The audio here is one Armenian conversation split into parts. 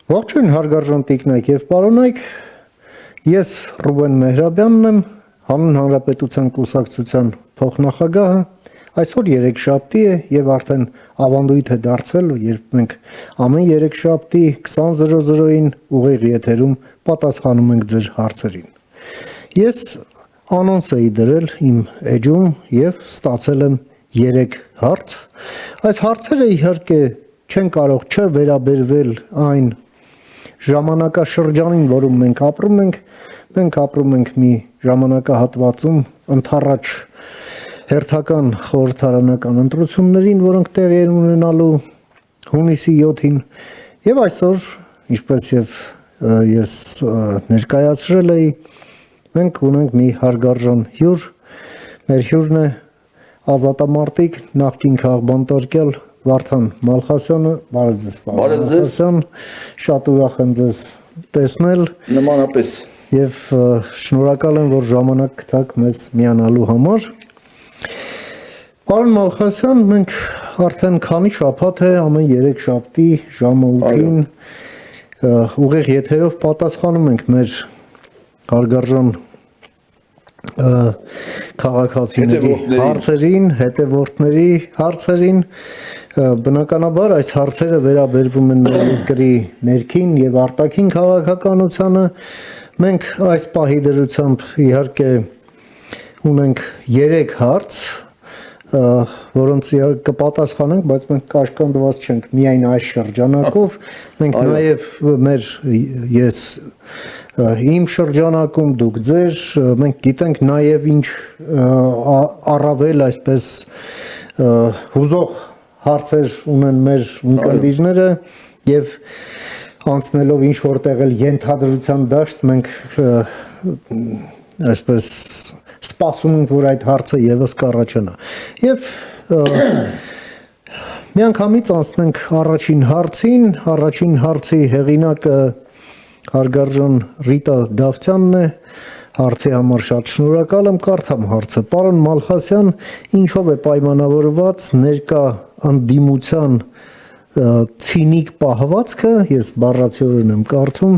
Ողջույն հարգարժան տիկնայք եւ պարոնայք, ես Ռուբեն Մեհրաբյանն եմ, Հանուն Հանրապետության կուսակցության փոխնախագահը, այսօր երեքշաբթի է եւ արդեն ավանդույթ է դարձել, երբ մենք ամեն երեքշաբթի 20:00-ին ուղիղ եթերում պատասխանում ենք ձեր հարցերին։ Ես անոնս էի դրել իմ էջում եւ ստացել եմ 3 հարց։ Այս հարցերը իհարկե չեն կարող չվերաբերվել այն ժամանակաշրջանին, որում մենք ապրում ենք մի ժամանակահատվածում ընդառաջ հերթական խորհրդարանական ընտրություններին, որոնք տեղի են ունենալու հունիսի 7-ին, եւ այսօր, ինչպես եւ ես ներկայացրել էի, մենք ունենք մի հարգարժան հյուր, մեր հյուրն է ազատամարտիկ, նախկին քաղբանտարկյալ Վարդան Մալխասյանը, բարև ձեզ, պարոն Մալխասյան, շատ ուրախ եմ ձեզ տեսնել։ Նմանապես։ Եվ շնորհակալ եմ, որ ժամանակ գտաք մեզ միանալու համար։ Պարոն Մալխասյան, մենք արդեն քանի շաբաթ է ամեն երեքշաբթի ժամը 8-ին ուղիղ եթերով պատասխանում ենք մեր հարգարժան քաղաքացիների հարցերին, հետևորդների հարցերին, բնականաբար այս հարցերը վերաբերվում են մեր երկրի ներքին եւ արտաքին քաղաքականությանը։ Մենք այս պահի դրությամբ իհարկե ունենք 3 հարց, որոնց կպատասխանենք, բայց մենք կաշկանդված չենք միայն այս շրջանակով, մենք նաեւ իմ շրջանակում, դուք ձեր, մենք գիտենք նաև ինչ առավել այսպես հուզող հարցեր ունեն մեր ունկնդիրները եւ անցնելով ինչ որտեղ էլ ենթադրության դաշտ մենք այսպես սպասում ենք, որ այդ հարցը եւս կառաջանա։ Եվ միանգամից անցնենք առաջին հարցին, առաջին հարցի հեղինակը հարգարժան Ռիտա Դավթյանն է, հարցի համար շատ շնորհակալ եմ, կարդամ հարցը։ Պարոն Մալխասյան, ինչով է պայմանավորված ներկա ընդդիմության ցինիկ պահվածքը, ես բառացիորեն եմ կարդում,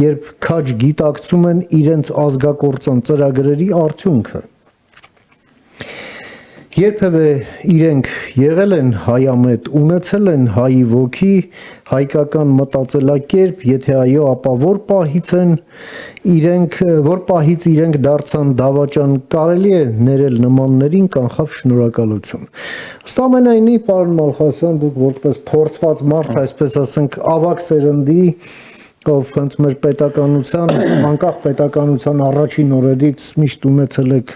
երբ քաջ գիտակցում են իրենց ազգակործան ծրագրերի արդյունքը։ Երբևէ իրենք եղել են հայամետ, ունեցել են հայի ոգի, հայկական մտածելակերպ, եթե այո, ապա որ պահից իրենք դարձան դավաճան, կարելի է ներել նմաններին, կանխավ շնորհակալություն։ Ըստ ամենայնի, պարոն Մալխասյան, դուք որպես փորձված մարդ, այսպես ասենք, ավագ սերնդի, ով հենց մեր պետականության, անկախ պետականության առաջին օրերից միշտ ունեցել եք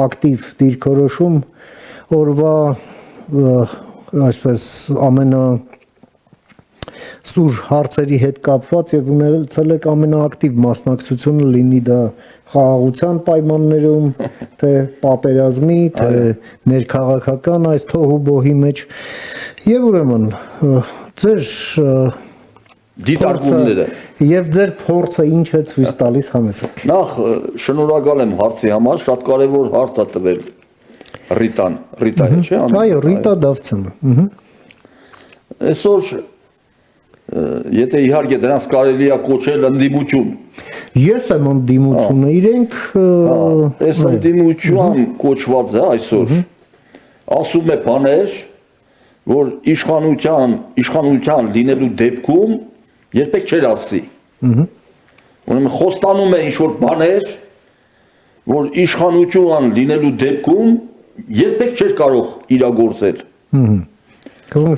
ակտիվ դիրքորոշում, օրվա այսպես ամենասուր հարցերի հետ կապված եւ ունեցել եք ամենաակտիվ մասնակցությունը, լինի դա խաղաղության պայմաններում, թե պատերազմի, թե ներքաղաքական այս թոհուբոհի մեջ եւ ուրեմն ձեր դիտարկումները եւ ձեր փորձը ինչ է ցույց տալիս համեցեք։ Նախ շնորհակալ եմ հարցի համար, շատ կարեւոր հարց է տվել Ռիտան, Ռիտա է, չէ՞։ Այո, Ռիտա Դավթյանը։ Այսօր եթե իհարկե դրանց կարելի է կոչել ընդդիմություն։ Ես եմ ընդդիմությունը, իրենք այս ընդդիմություն կոչված է այսօր։ Ասում է բաներ, որ իշխանության լինելու դեպքում երբեք չէր ասի։ Ուրեմն խոստանում է ինչ-որ բաներ, որ իշխանություն լինելու դեպքում երբեք չէր կարող իրագործել։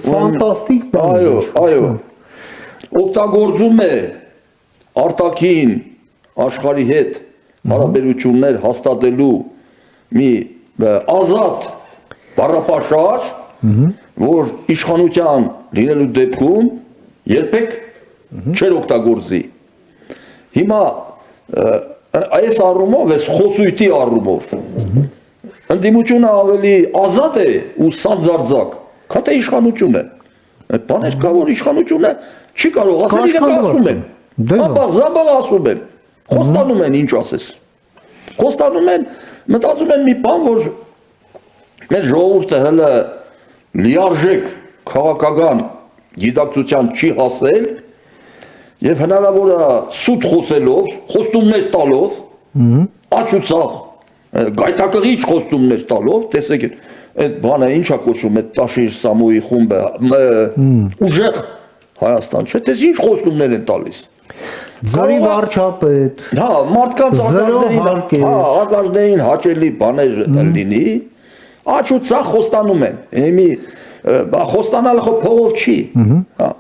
Ֆանտաստիկ բան։ Այո։ Օգտագործում է արտաքին աշխարհի հետ հարաբերություններ հաստատելու մի ազատ բառապաշար, որ իշխանության լինելու դեպքում երբեք չէր օգտագործի։ Հիմա այս առումով, այս խոսույթի առումով ընդդիմությունը ավելի ազատ է ու սանձարձակ, քան թե իշխանությունը։ Բաներ կա, որ իշխանությունը չի կարող ասել, իրենք ասում են։ Զաբաղ ասում են։ Խոստանում են ինչ ասես։ Խոստանում են, մտածում են մի բան, որ մեր ժողովուրդը հələ լիարժեք քաղաքական գիտակցության չի հասել Եվ հնարավոր է սուտ խոսելով, խոստումներ տալով, աչուցաղ, գայթակղիչ խոստումներ տալով, տեսեք այդ բանը ինչա կոչվում, այդ Տաշիր Սամոյի խումբը, ուժեղ Հայաստան, չէ՞, տես ինչ խոստումներ են տալիս։ Ձրի վարչապետ։ Հա, մարդկանց ակաժներին հաճելի բաներ լինի, աչուցաղ խոստանում են։ Հիմի խոստանալը փողով չի։ Հա։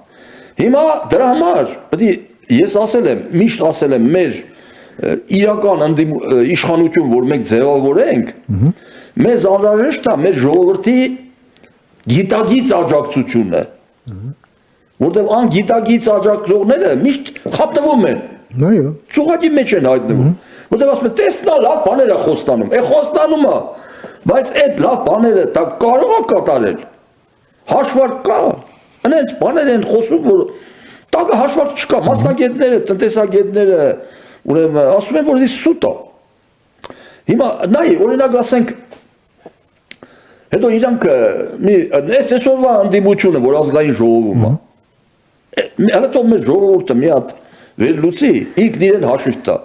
Հիմա դրա համար պետք է ես ասել եմ, միշտ ասել եմ մեր իրական իշխանություն, որ մենք ձևավորենք, մեզ անհրաժեշտ է մեր ժողովրդի գիտագից աջակցությունը, որտեղ անգիտագից աջակցողները միշտ խափնվում են, ծուղակի մեջ են հայտնվում, որտեղ ասում են, տես նա լավ բաներ է խոստանում, խոստանում է, բայց այդ լավ բաները դա կարող է կատարել, հաշվարկ կա, այնց բաներ են խոսում, որ տակը հաշվարկ չկա, մասնագետները, տնտեսագետները, ուրեմն ասում են, որ դա սուտ է։ Հիմա նայ, օրինակ ասենք, հետո իրանք այսօրվա ընդդիմությունը, որ ազգային ժողովում է, հələ թող մեր ժողովուրդը մի հատ վերլուծի, ինքն իրեն հաշիվ տա։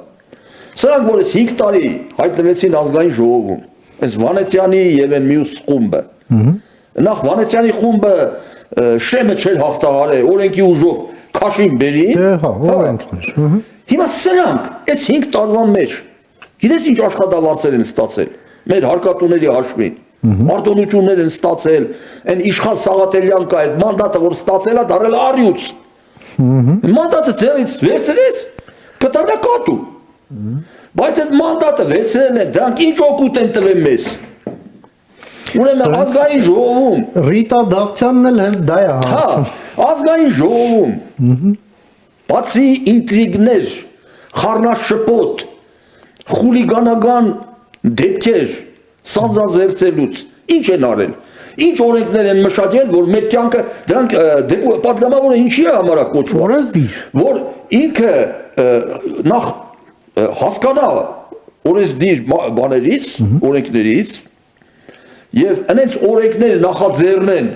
Սրանք, որ այս 5 տարի հայտնվեցին ազգային ժողովում, այս Վանեցյանի եւ այն մյուս խումբը։ Նախ Վանեցյանի խումբը շեմը չէր հաղթահարել, օրենքի ուժով քաշին բերին։ Հա, օրենքն էր։ Հիմա սրանք այս 5 տարվա մեջ գիտես ինչ աշխատավարձեր են ստացել մեր հարկատուների հաշվին։ Արտոնություններ են ստացել, այն իշխան Սաղաթելյան կա այդ մանդատը, որ ստացել է, դարել առյուծ։ Մանդատը ձեռից վերցրես, կտրնակատու։ Բայց այդ մանդատը վերցրել են, դրանք ինչ օգուտ են տվել մեզ։ Ուրեմն ազգային ժողովում Ռիտա Դավթյանն էլ հենց դա է հարցում։ Ազգային ժողովում բացի ինտրիգներ, խառնաշփոթ, խուլիգանական դեպքեր սանձազերծելուց ինչ են արել, ինչ օրենքներ են մշակել, որ մեր կյանքը դրանք պատգամավորը ինչի է համար կոչված, որ ինքը նախ հասկանա օրենսդիր բաներից, օրենքներից եւ այնց օրենքները նախաձեռնեն,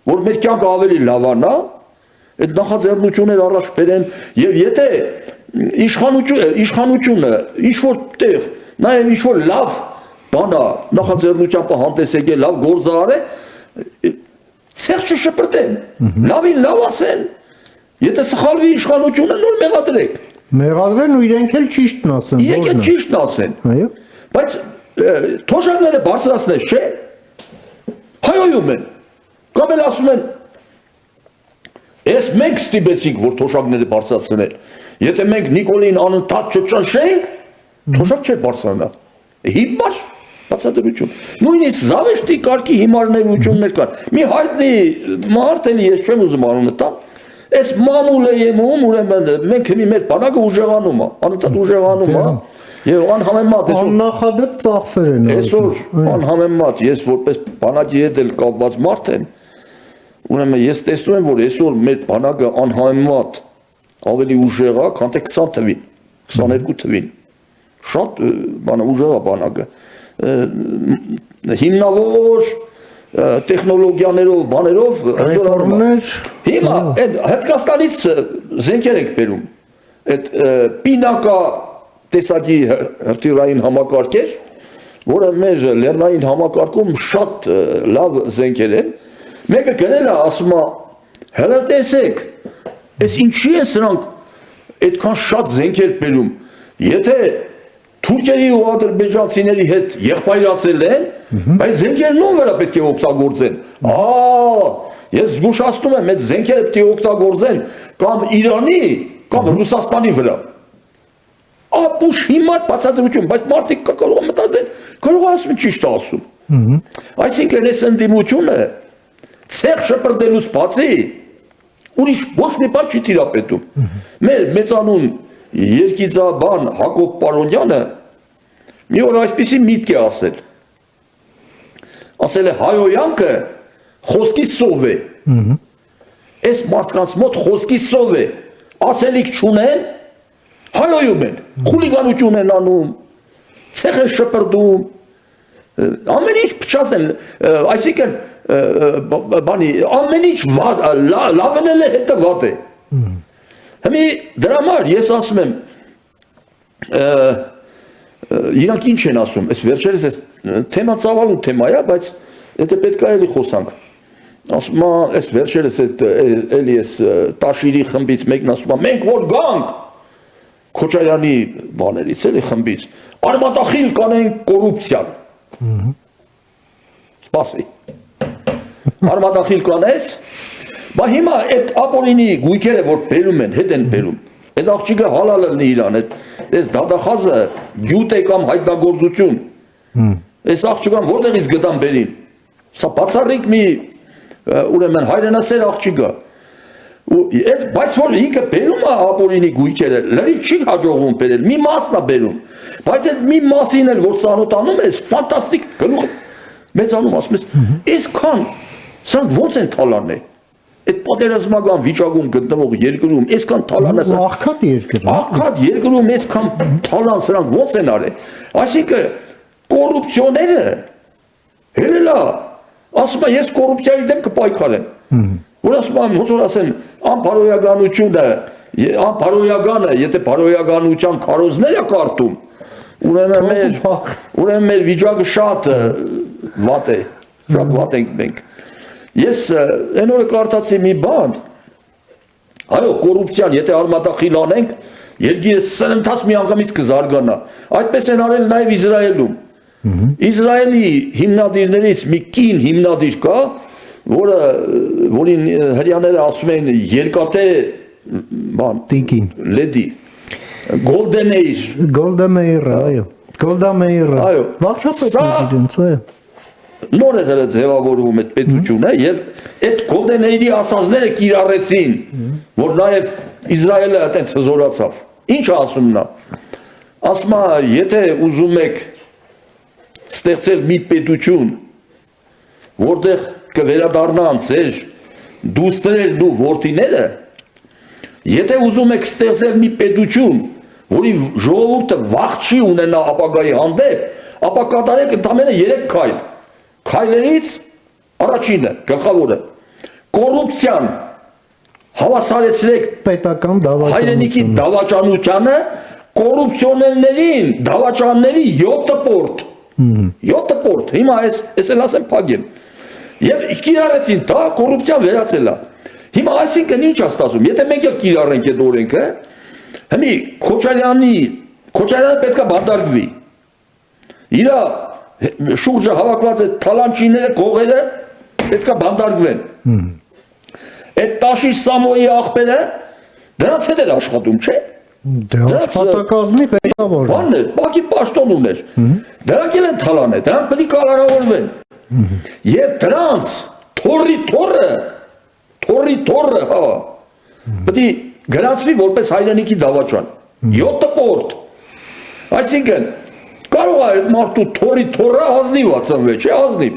որ մեր կյանքը ավելի լավանա, այդ նախաձեռնությունները առաջ բերեն եւ եթե իշխանությունը ինչ որ տեղ նաեւ ինչ որ լավ բանա նախաձեռնությամբ հանդես եկել, լավ գործարար է, ցեղ չշպրտեն, լավին լավ ասեն, եթե սխալվի իշխանությունը նոր մեղադրեք։ Մեղադրեն ու իրենք էլ ճիշտն ասեն։ Իրենք էլ ճիշտն ասեն։ Այո։ Բայց թոշակները բարձրացնես, չէ՞։ Հայոյում են։ Կամ էլ ասում են, ես մենք ստիպեցինք, որ թոշակները բարձրացնել։ Եթե մենք Նիկոլին անընդհատ չճնշենք, թոշակ չէ բարձրանա։ Հիմար բացատրություն։ Նույնիսկ զավեշտի կարգի հիմարներություններ կան։ Մի հայտնի մարդ էլի ես չեմ ուզում անունը տամ։ Այս մամուլեյում ուրեմն մենք հիմի մեր բանակը ուժեղանում է, անընդհատ ուժեղանում է եւ անհամեմատ այսօր աննախադեպ ծախսեր են։ Այսօր անհամեմատ ես որպես բանակի հետ էլ կապված մարդ եմ, ուրեմն ես տեսնում եմ, որ այսօր մեր բանակը անհամեմատ ավելի ուժեղ է, քան թե 20 թվին, 22 թվին։ Շատ բանը ուժեղ է բանակը։ Հիմնավոր տեխնոլոգիաներով, բաներով ռեֆորմներ։ Հիմա այդ Հնդկաստանից զենքեր ենք բերում։ Այդ պինակա տեսակի հրթիռային համակարգ էր, որը մեր լեռնային համակարգում շատ լավ զենքեր են։ Մեկը գրել է, ասում է, հələ տեսեք, այս ինչի է սրանք այդքան շատ զենքեր բերում։ Եթե թուրքերի ու ադրբեջանցիների հետ եղբայրացել են, բայց զենքերն ով վրա պետք է օգտագործեն։ Ես զգուշացնում եմ, այդ զենքերը պետք է օգտագործեն կամ Իրանի, կամ Ռուսաստանի վրա։ Ապուշ հիմար բացատրություն, բայց մարդիկ կարող են մտածել, կարող է ասում ճիշտ ասում։ Այսինքն այս ընդդիմությունը ցեղ շպրտելուց բացի ուրիշ ոչ մի բան չի տիրապետում։ Մեր մեծանուն երկիծաբան Հակոբ Պարոնյանը մի օր այսպիսի միտք է ասել։ Ասել է հայոյանքը խոսքի սով է։ Այս մարդկանց մոտ խոսքի սով է։ Ասելիք չունեն, հայոյում են, խուլիգանություն են անում, ցեղ են շպրտում, ամեն ինչ փչացնել, այսինքն բանի ամեն ինչ լավն էլ է հետը վատ է։ Հիմա դրա համար ես ասում եմ իրանք ինչ են ասում, այս վերջերս այս թեման ծավալու թեմա է, բայց եթե պետք է էլի խոսանք։ Ասում է, այս վերջերս էլի այս Տաշիրի խմբից մեկն ասում է, մենք որ գանք Քոչարյանի բաներից էլի խմբից, արմատախիլ կանենք կոռուպցիան։ Սպասի։ Արմատախիլ կանես, բա հիմա այդ ապօրինի գույքերը որ բերում են, հետ են բերում։ Այդ աղջիկը հալալ լինի իրան, այս դադախազը գյուտ է կամ հայտնագործություն։ Այս աղջիկան որտեղից գտան բերին։ Սա բացառիկ մի ուրեմն հայրենասեր աղջիկ է։ Բայց որ ինքը բերում է ապօրինի գույքերը, լրիվ չի հաջողվում բերել, մի մասն է բերում։ Բայց այդ մի մասին էլ որ ծանոթանում ես, ֆանտաստիկ գլուխը մեծանում ասում ես, այսքան սրանք ոնց են թալանել։ Այդ պատերազմական վիճակում գտնվող երկրում այսքան թալանը աղքատ երկր։ Աղքատ երկրում այսքան թալան սրանք ոնց են արել։ Այսինքն կոռուպցիոները հելելա ասում է ես կոռուպցիայի դեմ կպայքարեմ։ Որ ասում եմ ոնց որ ասեն անփարոյականությունը, անփարոյականը, եթե փարոյականության քարոզներ է կարտում, ուրեմն մեր վիճակը շատ վատ է, շատ վատ ենք մենք։ Ես այն օրը կարդացի մի բան, այո կոռուպցիան, եթե արմատախիլ անենք, երկիրը սրընթաց մի անգամից կզարգանա։ Այդպես են արել նաև Իսրայելում։ Իսրայելի հիմնադիրներից մի կին հիմնադիր կա, որին հрьяաները ասում են երկատե բան, Տիկին, լեդի, Գոլդա Մեյր, այո, Գոլդա Մեյր, այո, վարչապետն իրենց, այո։ Նոր է հենց ձևավորվում այդ պետությունը եւ այդ Գոլդեների ասածները կիրառեցին, որ նաեւ Իսրայելը այդպես հզորացավ։ Ինչ ասում նա։ Ասում է, եթե ուզում եք ստեղծել մի պետություն, որտեղ կվերադառնան ձեր դուստրերն ու որդիները, եթե ուզում եք ստեղծել մի պետություն, որի ժողովուրդը վախ չի ունենա ապագայի հանդեպ, ապա կատարեք ընդամենը 3 քայլ։ Քայլերից առաջինը, գլխավորը, կոռուպցիան հավասարեցրեք պետական դավաճանությունը, հայրենիքի դավաճանությանը, կոռուպցիոներներին դավաճանների 7 պորտ, 7 պորտ, հիմա ես էլ ասեմ փագեմ, եւ կիրառեցին, դա կոռուպցիան վերացել է, հիմա այսինքն ինչ է ստացվում, եթե մենք էլ կիրառենք այդ օրենքը, հիմի Քոչարյանը պետք է բանտարկվի, իրա շուրջը հավաքված այդ թալանչիները, կողերը պետք է բանտարկվեն։ Այդ Տաշիր Սամոյի աղբերը դրանց հետ էր աշխատում, չէ՞։ Դե աշխատակազմի ղեկավարը։ Բանն էր, բակի պաշտոն ուներ։ Դրանք էլ են թալանել, դրանք պետք է կալանավորվեն։ Եվ դրանց թորի թորը, հա, պետք է գրանցվի որպես հայրենիքի դավաճան։ 7 պորտ։ Այսինքն կարող է մարդու թորը ազնիվ ածնվել, չէ, ազնիվ։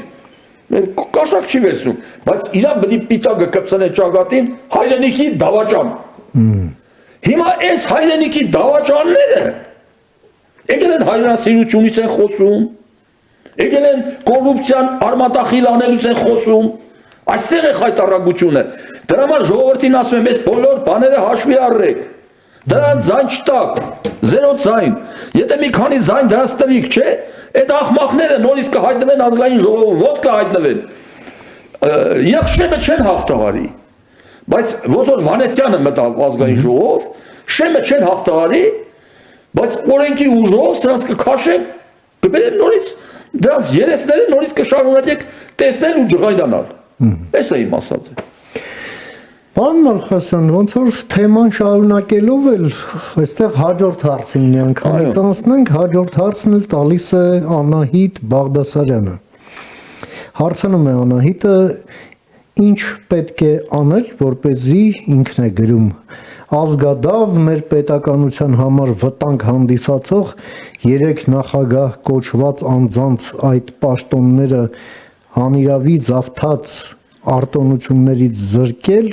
Կաշակ չի վերցնում, բայց իրան պետք է պիտակը կպցնե ճակատին հայրենիքի դավաճան։ Հիմա այս հայրենիքի դավաճանները եկել են հայրենասիրությունից են խոսում, եկել են կոռուպցիան արմատախիլ անելուց են խոսում, այստեղ է խայտառակությունը։ Դրա համար ժողովրդին ասում եմ, այս բոլոր բաները հաշվի առեք։ Դրան ձայն չտակ, 0 ձայն, եթե մի քանի ձայն դրանց տվիք, չէ, այդ աղմախները նորից կհայտնվեն ազգային ժողովում, ոնց կհայտնվեն, իրաք շեմը չեն հաղթահարի, բայց ոնց որ Վանեցյանը մտավ ազգային ժողով, շեմը չեն հաղթահարի, բայց օրենքի ուժով սրանց կքաշեն, կբերեն նորից, դրանց երեսները նորից կշարունակեք տեսնել ու ջղայնանալ, այս է իմ ասածը։ Պարոն Մալխասյան, ոնց որ թեման շարունակելով էլ այստեղ հաջորդ հարցին միանգամից անցնենք, հաջորդ հարցն էլ տալիս է Անահիտ Բաղդասարյանը։ Հարցնում է Անահիտը, ինչ պետք է անել, որպեսզի ինքն է գրում ազգադավ մեր պետականության համար վտանգ հանդիսացող 3 նախագահ կոչված անձանց այդ պաշտոնները անիրավի զավթած արտոնություններից զրկել,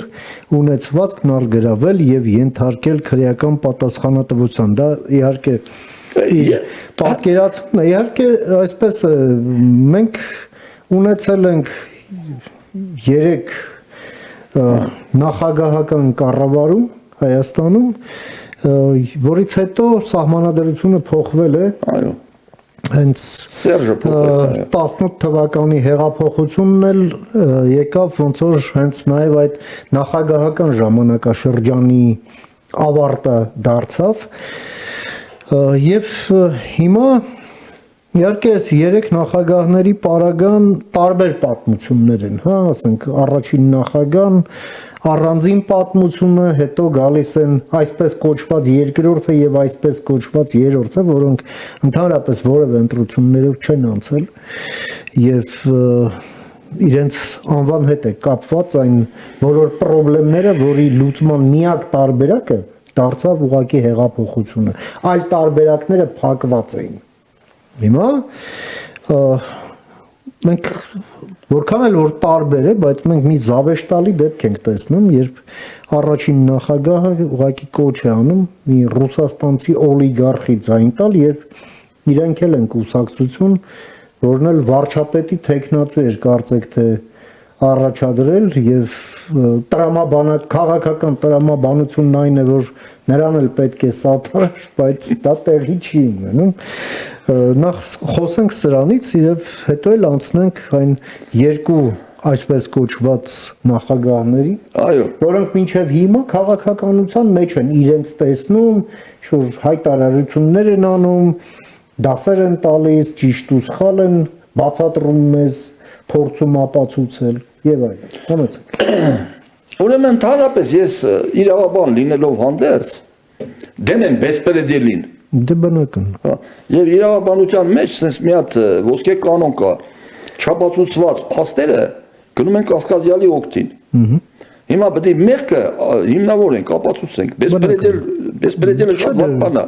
ունեցվածքն արգրավել եւ ենթարկել քրեական պատասխանատվության։ Դա իհարկե պատկերացումն է, իհարկե այսպես մենք ունեցել ենք 3 նախագահական կառավարում Հայաստանում, որից հետո սահմանադրությունը փոխվել է։ Այո։ Հենց Սերժը փոխվեց։ 18 թվականի հեղափոխությունն էլ եկավ ոնց որ հենց նաև այդ նախագահական ժամանակաշրջանի ավարտը դարձավ եւ հիմա իհարկե այս 3 նախագահների պարագան տարբեր պատմություններ են, հա, ասենք առաջին նախագահան առանձին պատմությունը, հետո գալիս են այսպես կոչված երկրորդը եւ այսպես կոչված երրորդը, որոնք ընդհանրապես որևէ ընտրություններով չեն անցել եւ իրենց անվան հետ է կապված այն բոլոր խնդիրները, որի լուծման միակ տարբերակը դարձավ ուղղակի հեղափոխությունը։ Այլ տարբերակները փակված էին։ Հիմա մենք որքան էլ որ տարբեր է, բայց մենք մի զավեշտալի դեպք ենք տեսնում, երբ առաջին նախագահը ուղղակի կոչ է անում մի ռուսաստանցի օլիգարխի ձայն տալ, երբ իրենք էլ են կուսակցություն, որն էլ վարչապետի տեխնացու էր կարծեք թե առաջադրել եւ քաղաքական տրամաբանությունն այն է, որ նրան էլ պետք է սատարել, բայց դա տեղի չի ունենում։ Նախ խոսենք սրանից եւ հետո էլ անցնենք այն երկու այսպես կոչված նախագահների, Այո, որոնք մինչև հիմա քաղաքականության մեջ են, իրենց տեսնում, շուտ հայտարարություններ են անում, դասեր են տալիս, ճիշտ ու սխալ են բացատրում մեզ, փորձում ապացուցել եւ այլն։ Համեցեք։ ուրեմն ընդհանրապես ես իրավաբան լինելով հանդերձ դեմ եմ բեսպերեդելին։ Դե բնական։ Եվ իրավաբանության մեջ sense մի հատ ոսկե կանոն կա, չափածուցված փաստերը գնում են կասկածյալի օգտին։ Հիմա պետք է մեղքը հիմնավորենք, ապացուցենք, բեսպերեդելը շատ վատ բան է։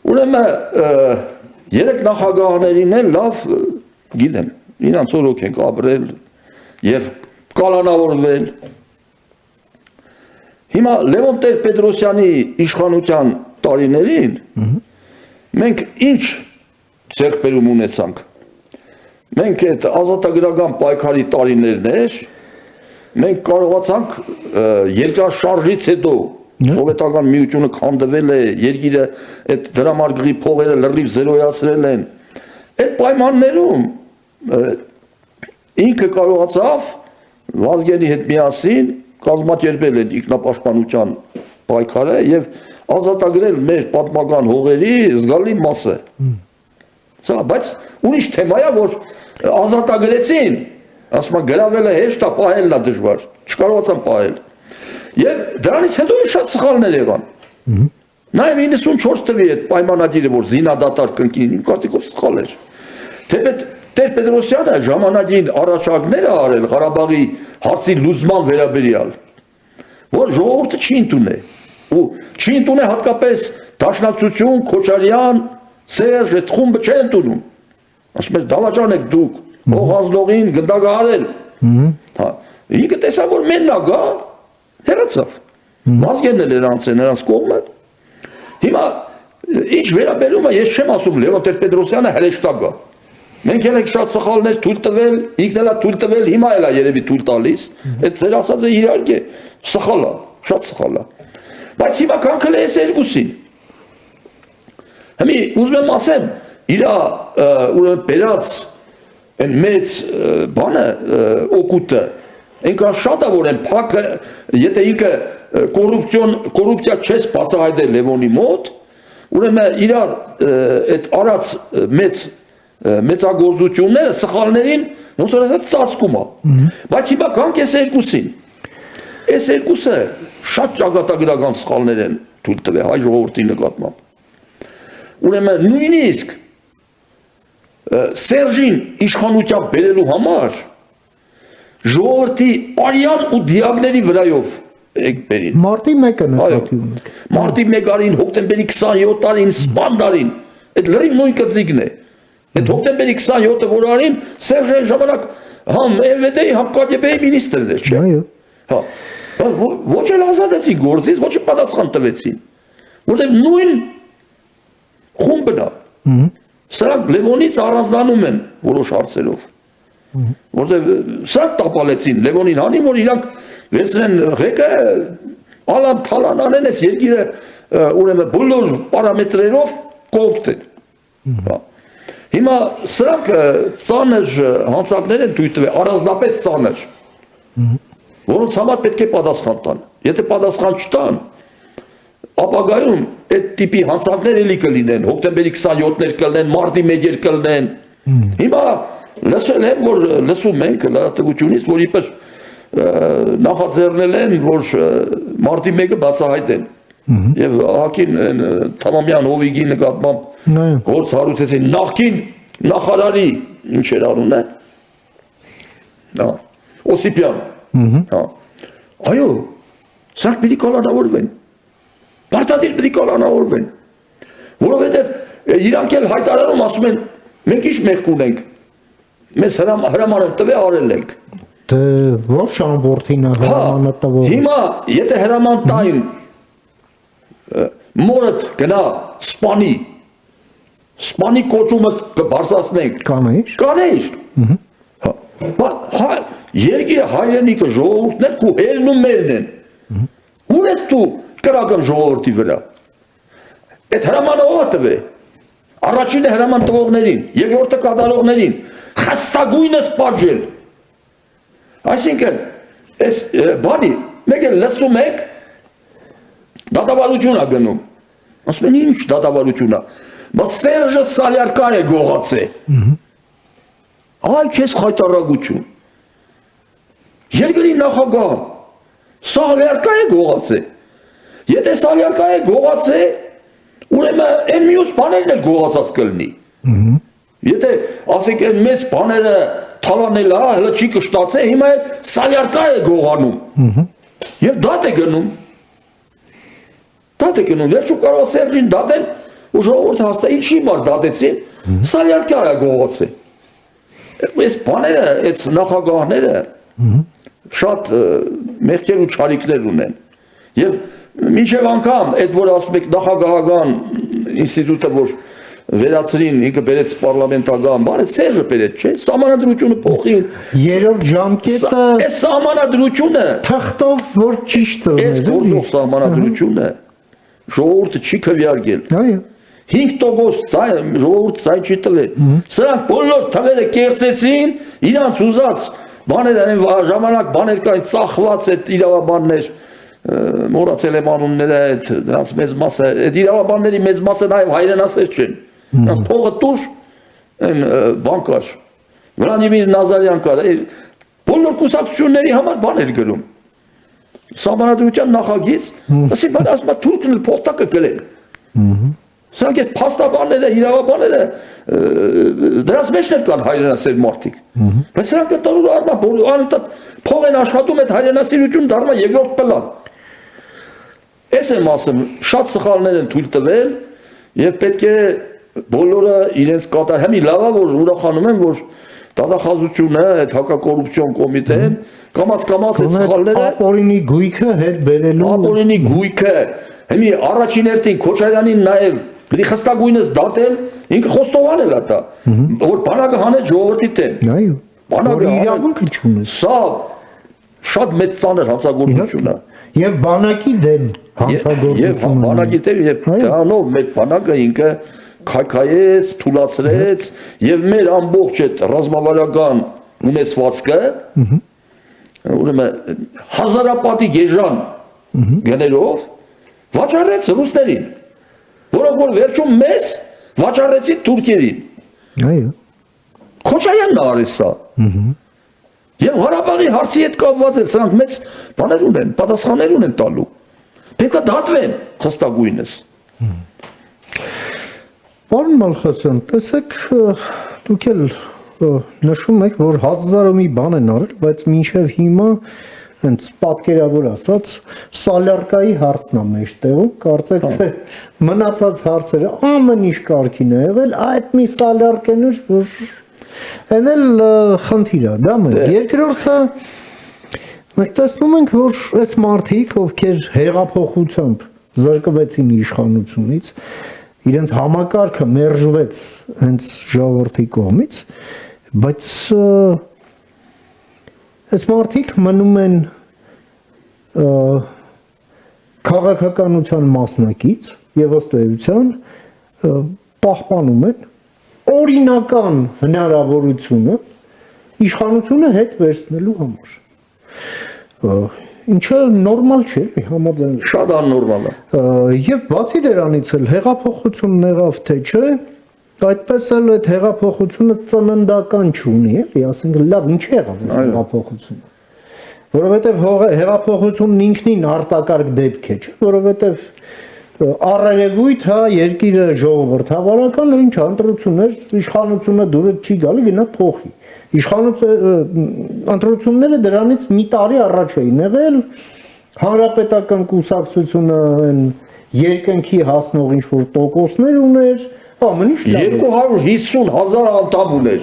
Ուրեմն երեք նախագահներին էլ լավ գիտեմ, իրանց օրոք ենք ապրել եւ կալանավորվել։ Հիմա Լևոն Տեր-Պետրոսյանի իշխանության տարիներին մենք ինչ ձեռքբերում ունեցանք։ Մենք այդ ազատագրական պայքարի տարիներն էր, մենք կարողացանք երկրաշարժից հետո սովետական միությունը քանդվել է, երկիրը այդ դրամարկղի փողերը լրիվ զերոյացրել են։ Այդ պայմաններում ինքը կարողացավ Վազգենի հետ միասին կազմակերպել են ինքնապաշտպանության պայքարը եւ ազատագրել մեր պատմական հողերի զգալի մասը։ Սա բայց ուրիշ թեմա է, որ ազատագրեցին, ասում են գրավելը հեշտ է, պահելն է դժվար, չկարողացան պահել։ Եւ դրանից հետո շատ սխալներ եղան։ Նաեւ 94 թվականի այդ պայմանագիրը, որ զինադատար կնքին, իմ կարծիքով սխալ էր։ Թեպետ Տեր-Պետրոսյանը ժամանակին առաջարկներ է արել Ղարաբաղի հարցի լուծման վերաբերյալ, որ ժողովուրդը չի ընդունել։ Ու չի ընդունել հատկապես Դաշնակցություն, Քոչարյան, Սերժ այդ խումբը չեն ընդունում։ Ասում են դավաճան եք դուք, հողազնողին գնդակահարել։ Հա, ինքը տեսավ որ մենն է գա, հեռացավ։ Վազգենն էլ էր անցել նրանց կողմը։ Հիմա ինչ վերաբերում է, ես չեմ ասում Լևոն Տեր-Պետրոսյանը հրեշտակ գա։ Մենք ելենք շատ սխալներ թույլ տվել, ինքն էլ է թույլ տվել, հիմա էլ է երևի թույլ տալիս։ Այդ ձեր ասածը իհարկե սխալ է, շատ սխալ է։ Բայց հիմա կանքել է այս երկուսին։ Հիմա ուզում եմ ասեմ, իր ուրեմն բերած այն մեծ բանը օկուտը, այնքան շատ է որ այն փակը, եթե ինքը կոռուպցիա չես բացահայտել Լևոնի մոտ, ուրեմն իր այդ արած մեծագործությունները սխալներին ոնց որ ասած ծածկում է։ Բայց հիմա կանք այս երկուսին։ Այս երկուսը շատ ճակատագրական սխալներ են թույլ տվել հայ ժողովրդի նկատմամբ։ Ուրեմն նույնիսկ Սերժին իշխանության բերելու համար ժողովրդի արյան ու դիակների վրայով եք բերին։ Մարտի 1-ը նկատի ունեք։ Մարտի 1-արին, հոկտեմբերի 27-արին, սպանդարին, այդ լրիվ նույն կծիկն է։ Այդ հոկտեմբերի 27-ը որ արին, Սերժը ժամանակ համ ՄՎԴ-ի, համ ԿԳԲ-ի մինիստրն էր, չէ՞։ Այո։ Հա։ Ոչ էլ ազատեցին գործից, ոչ էլ պատասխան տվեցին։ Որտեղ նույն խումբն է։ Սրանք Լևոնից առանձնանում են որոշ հարցերով։ Որտեղ սրանք տապալեցին Լևոնին հանին, որ իրանք վերցրեն ղեկը Ալան թալան անեն այս երկիրը ուրեմն բոլոր պարամետրերով կողպտել։ Հիմա սրանք ծանր հանցանքներ են թույլ տվել, առանձնապես ծանր, որոնց համար պետք է պատասխան տան։ Եթե պատասխան չտան, ապագայում այդ տիպի հանցանքներ էլի կլինեն, հոկտեմբերի 27-ներ կլինեն, մարտի 1-եր կլինեն։ Հիմա լսել եմ, որ լսում ենք լրատվությունից, որ իբր նախաձեռնել են, որ մարտի 1-ը բացահայտեն։ Եվ ահագին Թամամյան Հովիգի նկատմամբ գործ հարուցեցին նախկին նախարարի ինչ էր անունը Օսիպյան այո սրանք պիտի կալանավորվեն պարտադիր պիտի կալանավորվեն որովհետև իրանք էլ հայտարարում ասում են մենք ինչ մեղք ունենք մեզ հրամանը տվե արել ենք դե ոչ շանվորդին հրամանը տվող հիմա եթե հրաման տային մորդ գնա սպանի կոչումը կբարձրացնենք կանեիր երկիրը հայրենիքը ժողովուրդն են ու հերն ու մերն են ուր ես դու կրակում ժողովրդի վրա այդ հրամանը ով է տվե առաջինը հրաման տվողներին երկրորդը կատարողներին խստագույնս պատժել այսինքն այս բանի մեկ էլ լսում եք դատավարություն է գնում ասում են ինչ դատավարություն է բայց Սերժը Սալյարկա է գողացե այ քեզ խայտարագություն երկրի նախագահ Սալյարկա է գողացե եթե Սալյարկա է գողացե ուրեմն այն մյուս բաներն էլ գողացած կլինի եթե ասենք այն մեծ բաները թալանել է հələ չի կշտացե հիմա էլ Սալյարկա է գողանում եւ դատ է գնում դատ է գնում վերջում կարող է Սերժին դատեն ու ժողովուրդը հաստատ ինչի մար դատեցին Սալյարկա է գողացե այս բաները այս նախագահները շատ մեղքեր ու չարիքներ ունեն եւ մինչեւ անգամ այդ որ ասում եք նախագահական ինստիտուտը որ վերացրին ինքը բերեց պարլամենտական բանը Սերժը բերեց չէ սահմանադրությունը փոխին երրորդ ժամկետը այս սահմանադրությունը թղթով որ ճիշտ է այս գործող սահմանադրությունը ժողովուրդը չի քվեարկել այո 5% ժողովուրդ ցայն չի տվել սրանք բոլոր թվերը կերծեցին իրանց ուզած բաները այն ժամանակ բաներ կային ծախված այդ իրավաբաններ մոռացել եմ անունները այդ դրանց մեծ մասը այդ իրավաբանների մեծ մասը նաև հայրենասեր չեն նրանց փողը տուր այն բանկար Վլադիմիր Նազարյան կար բոլոր կուսակցությունների համար բաներ գրում սահմանադրության նախագիծ ասի բան ասում է թուրքն էլ փոխտակը գլեն սրանք այս փաստաբանները իրավաբանները դրանց մեջն էլ կան հայրենասեր մարդիկ բայց սրանք տալու արմա անընդհատ փող են աշխատում այդ հայրենասիրությունը դառնա երկրորդ պլան այս եմ ասում շատ սխալներ են թույլ տվել եւ պետք է բոլորը իրենց կատար հիմի լավա որ ուրախանում են որ դատախազությունը այդ հակակոռուպցիոն կոմիտեն կամաց այդ սխալները ապօրինի գույքը հետ բերելու ապօրինի գույքը հիմի առաջին հերթին Քոչարյանին նաեւ Պիտի խստագույնս դատել, ինքը խոստովանել է դա, որ բանակը հանեց ժողովրդի դեմ։ Այո։ Բանակը իրավունքը չունի։ Սա շատ մեծ ծանր հանցագործություն է։ Եվ բանակի դեմ հանցագործություն։ Եվ բանակի դեմ եւ դրանով մեր բանակը ինքը քայքայեց, թուլացրեց եւ մեր ամբողջ այդ ռազմավարական ունեցվածքը ուրեմն հազարապատի գեժան գներով վաճառեց ռուսներին որոնք որ վերջում մեզ վաճառեցին թուրքերին։ Այո։ Քոչարյանն արեց սա։ Եվ Ղարաբաղի հարցի հետ կապված էլ սրանք մեծ բաներ ունեն, պատասխաններ ունեն տալու։ Պետք է դատվեն խստագույնս։ Պարոն Մալխասյան, տեսեք, դուք էլ նշում եք, որ 1000-ը մի բան են արել, բայց մինչև հիմա հենց պատկերավոր ասած Սալյարկայի հարցն է մեջտեղում, կարծեք թե մնացած հարցերը ամեն ինչ կարգին է եղել, այդ մի Սալյարկեն էր, որ այն էլ խնդիր է, դա մեկ։ Երկրորդը մենք տեսնում ենք, որ այս մարդիկ, ովքեր հեղափոխությամբ զրկվեցին իշխանությունից, իրենց համակարգը մերժվեց հենց ժողովրդի կողմից, բայց այս մարդիկ մնում են քաղաքականության մասնակից եւ ըստ էության պահպանում են օրինական հնարավորությունը իշխանությունը հետ վերցնելու համար։ Ինչը նորմալ չէ, համաձայն։ Շատ աննորմալ է։ Եվ բացի դրանից էլ հեղափոխությունն եղավ թե չէ, այդպես էլ այդ հեղափոխությունը ծննդական չունի, էլի, ասենք լավ, ինչ եղավ այս հեղափոխությունը։ Որովհետև հեղափոխությունն ինքնին արտակարգ դեպք է, չէ, որովհետև առերևույթ հա երկիրը ժողովրդավարական ինչ ընտրություններ, իշխանությունը դուրս չի գալի, գնա փոխի։ Ընտրությունները դրանից մի տարի առաջ էին եղել, հանրապետական կուսակցությունը այն երկնքի հասնող ինչ-որ տոկոսներ ուներ, ամեն ինչ 250,000 անդամ ուներ։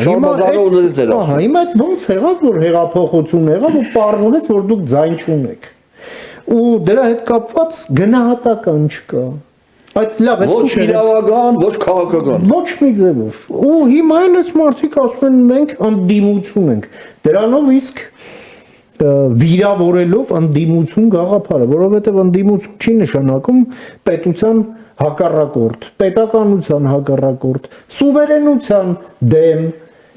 Շարմազանովներից էր ասում։ Հիմա այդ ոնց եղավ, որ հեղափոխություն եղավ ու պարզվեց, որ դուք ձայն չունեք։ Ու դրա հետ կապված գնահատական չկա։ Այդ լավ է։ Ոչ իրավական, ոչ քաղաքական։ Ոչ մի ձևով։ Ու հիմա էլ այս մարդիկ ասում են մենք անդիմություն ենք։ Դրանով իսկ վիրավորելով անդիմություն գաղափարը, որովհետև անդիմություն չի նշանակում պետության հակառակորդ, պետականության հակառակորդ, սուվերենության դեմ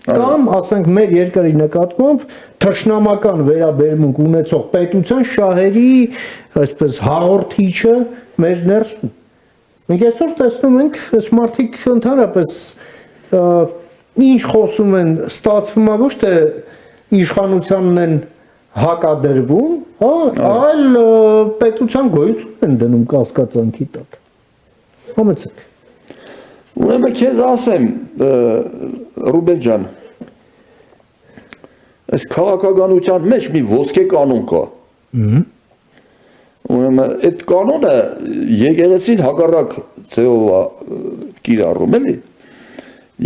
կամ ասենք մեր երկրի նկատմամբ թշնամական վերաբերմունք ունեցող պետության շահերի այսպես հաղորդիչը մեր ներսում։ Մենք այսօր տեսնում ենք, այս մարդիկ ընդհանրապես ինչ խոսում են, ստացվում է ոչ թե իշխանությանն են հակադրվում, այլ պետության գոյություն են դնում կասկածանքի տակ։ Համեցեք։ Ուրեմն քեզ ասեմ, Ռուբեն ջան, այս քաղաքականության մեջ մի ոսկե կանոն կա։ Ուրեմն այդ կանոնը եկեղեցին հակառակ ձևով կիրառում էլի։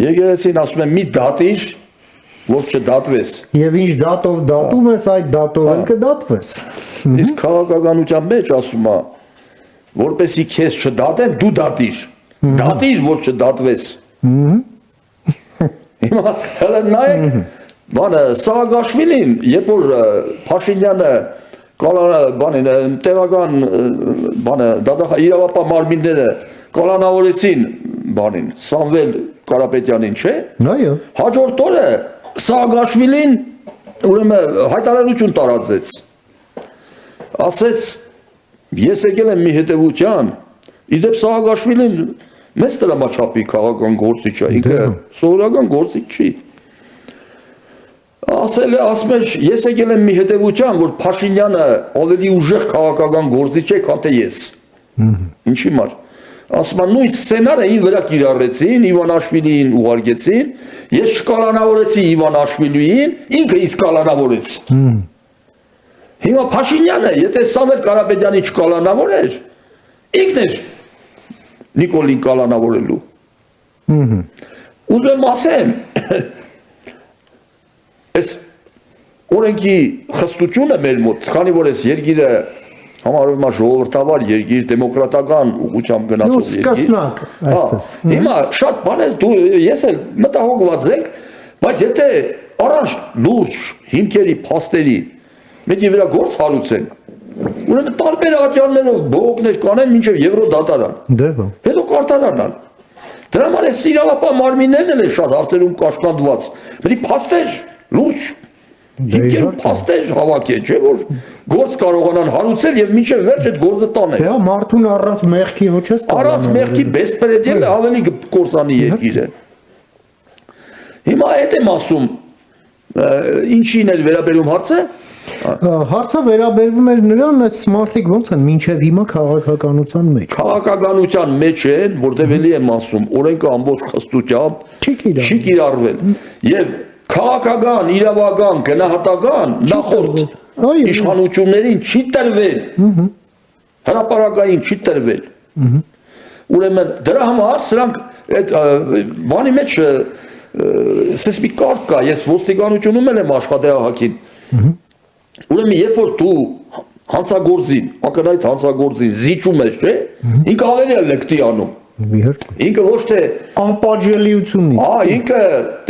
Եկեղեցին ասում է մի դատիր, որ չդատվես։ Եվ ինչ դատով դատում ես, այդ դատով էլ կդատվես։ Իսկ քաղաքականության մեջ ասում է, որպեսի քեզ չդատեն, դու դատիր։ Դատիր, որ չդատվես։ Հիմա հələ նայեք, բանը Սաակաշվիլին, երբ որ Փաշինյանը տեղական իրավապահ մարմինները կալանավորեցին բանին, Սամվել Կարապետյանին, չէ՞։ Այո։ Հաջորդ օրը Սաակաշվիլին ուրեմն հայտարարություն տարածեց։ Ասեց, ես եկել եմ մի հետևության, իդեպ Սաակաշվիլին մեծ տրամաչափի քաղաքական գործիչ է, ինքը սովորական գործիչ չի։ Ասում է, ես եկել եմ մի հետևության, որ Փաշինյանը ավելի ուժեղ քաղաքական գործիչ է, քան թե ես։ Ինչի համար։ Ասում է, նույն սցենարը ին վրա կիրառեցին, Իվանաշվիլիին ուղարկեցին, ես չկալանավորեցի Իվանաշվիլիին, ինքը իսկ կալանավորեց։ Հիմա Փաշինյանը, եթե Սամվել Կարապետյանի չկալանավորեր, ինքն էր Նիկոլին կալանավորելու։ Ուզում եմ ասեմ, այս օրենքի խստությունը մեր մոտ, քանի որ այս երկիրը համարվում է ժողովրդավար երկիր, դեմոկրատական ուղղությամբ գնացող երկիր։ Սկսնակ, այսպես։ Հիմա շատ բաներ ես էլ մտահոգված ենք, բայց եթե առանց լուրջ հիմքերի, փաստերի մեկի վրա գործ հարուցեն, ուրեմն տարբեր ատյաններով բողոքներ կանեն մինչև Եվրոդատարան։ Դե։ Հետո կարտարանան։ Դրա համար այս իրավապահ մարմիններն էլ են շատ հարցերում կաշկանդված։ Պետք է փաստեր լուրջ հիմքերում փաստեր հավաքեն, չէ՞ որ գործ կարողանան հարուցել եւ մինչև վերջ այդ գործը տանել։ Դա մարդուն առանց մեղքի ոչ ես կարող։ Առանց մեղքի բեսպրեդելը ավելի կործանի երկիրը։ Հիմա այդ եմ ասում, ինչին էր վերաբերում հարցը։ Հարցը վերաբերվում էր նրան, այս մարդիկ ոնց են մինչև հիմա քաղաքականության մեջ։ Քաղաքականության մեջ են, որտեղ էլի եմ ասում, օրենքը ամբողջ խստությամբ չի կիրառվել։ Եվ քաղաքական, իրավական, գնահատական նախորդ իշխանություններին չի տրվել։ Հրապարակային չի տրվել։ Ուրեմն դրա համար սրանք այդ բանի մեջ սես մի կարգ կա, ես ոստիկանությունում եմ աշխատել ահագին։ Ուրեմն երբ որ դու հանցագործին, ակնհայտ հանցագործին զիջում ես, չէ՞, ինքը ավելի է լկտի անում։ Ինքը ոչ թե անպատժելիությունից։ Ինքը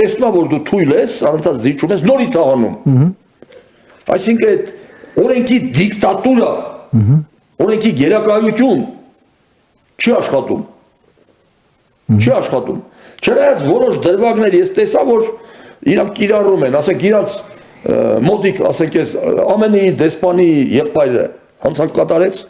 տեսնում է որ դու թույլ ես, առանց զիջում ես, նորից անում։ Այսինքն այդ օրենքի դիկտատուրա օրենքի գերակայություն չի աշխատում։ Չի աշխատում։ Չնայած որոշ դրվագներ ես տեսա, որ իրանք կիրառում են, ասենք իրանք մոդիկ, ասենք ես ամենի դեսպանի եղբայրը հանցանք կատարեց,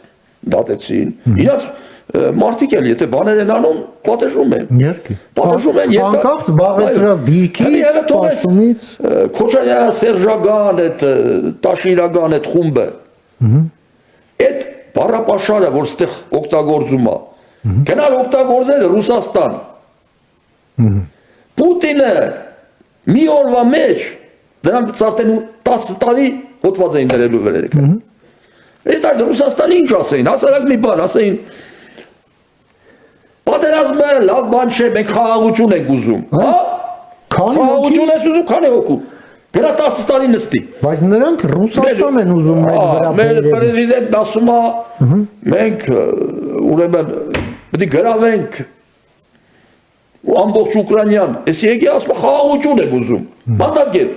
դատեցին։ Իրանք մարդիկ էլ եթե բաներ են անում, պատժում են։ Երկի։ Պատժում են եւ անկապ զբաղեցրած դիրքից, պաշտոնից, Քոչարյան, Սերժական, այդ Տաշիրական այդ խումբը։ Այդ բառապաշարը, որ ստեղ օգտագործում է, գնալ օգտագործել Ռուսաստան։ Պուտինը մի օրվա մեջ դրանք արդեն 10 տարի հոտված էին դրելու վերելքը։ Այդ այդ Ռուսաստանը ինչ ասեին, հասարակ մի բան ասեին, պատերազմը լավ բան չէ, մենք խաղաղություն ենք ուզում, հա? Խաղաղություն ես ուզում, քանի հոգու։ Գնա 10 տարի նստի։ Բայց նրանք Ռուսաստան են ուզում մեծ վրա մեր պրեզիդենտն ասում է, մենք ուրեմն պետք է գրավենք ամբողջ Ուկրաինան, ես եկի ասում խաղաղություն եմ ուզում, բանտարկել։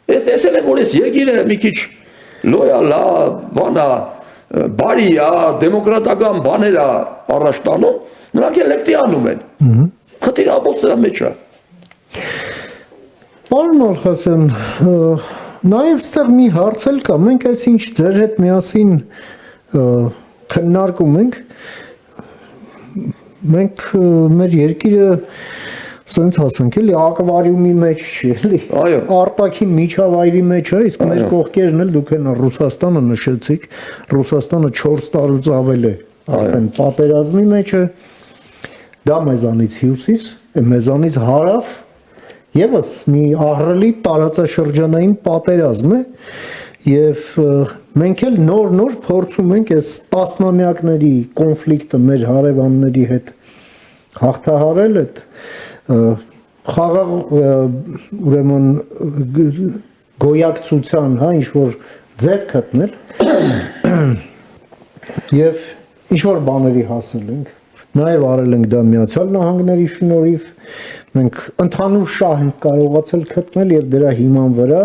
Ես տեսել եմ, որ ես երկիրը մի քիչ լոյալ է, բանա, բարի է, դեմոկրատական բաներ է առաջ տանում, նրանք էլ լեկտի անում են։ Խնդիրը ամբողջ սրա մեջ է։ Պարոն Ալխասյան, նաև ստեղ մի հարց էլ կա, մենք այս ինչ ձեր հետ միասին քննարկում ենք, մենք մեր երկիրը սենց ասենք էլի ակվարիումի մեջ չի, էլի արտաքին միջավայրի մեջ է, իսկ մեր կողքերն էլ դուք են Ռուսաստանը նշեցիք, Ռուսաստանը 4 տարուց ավել է արդեն պատերազմի մեջ է, դա մեզանից հյուսիս, մեզանից հարավ Եվս մի ահռելի տարածաշրջանային պատերազմ է եւ մենք էլ նոր փորձում ենք այս տասնամյակների կոնֆլիկտը մեր հարևանների հետ հաղթահարել այդ խաղաղ ուրեմն գոյակցության, հա, ինչ որ ձև գտնել եւ ինչ որ բաների հասել ենք նաեւ արել ենք դա Միացյալ Նահանգների շնորհիվ մենք ընդհանուր շահ ենք կարողացել գտնել եւ դրա հիման վրա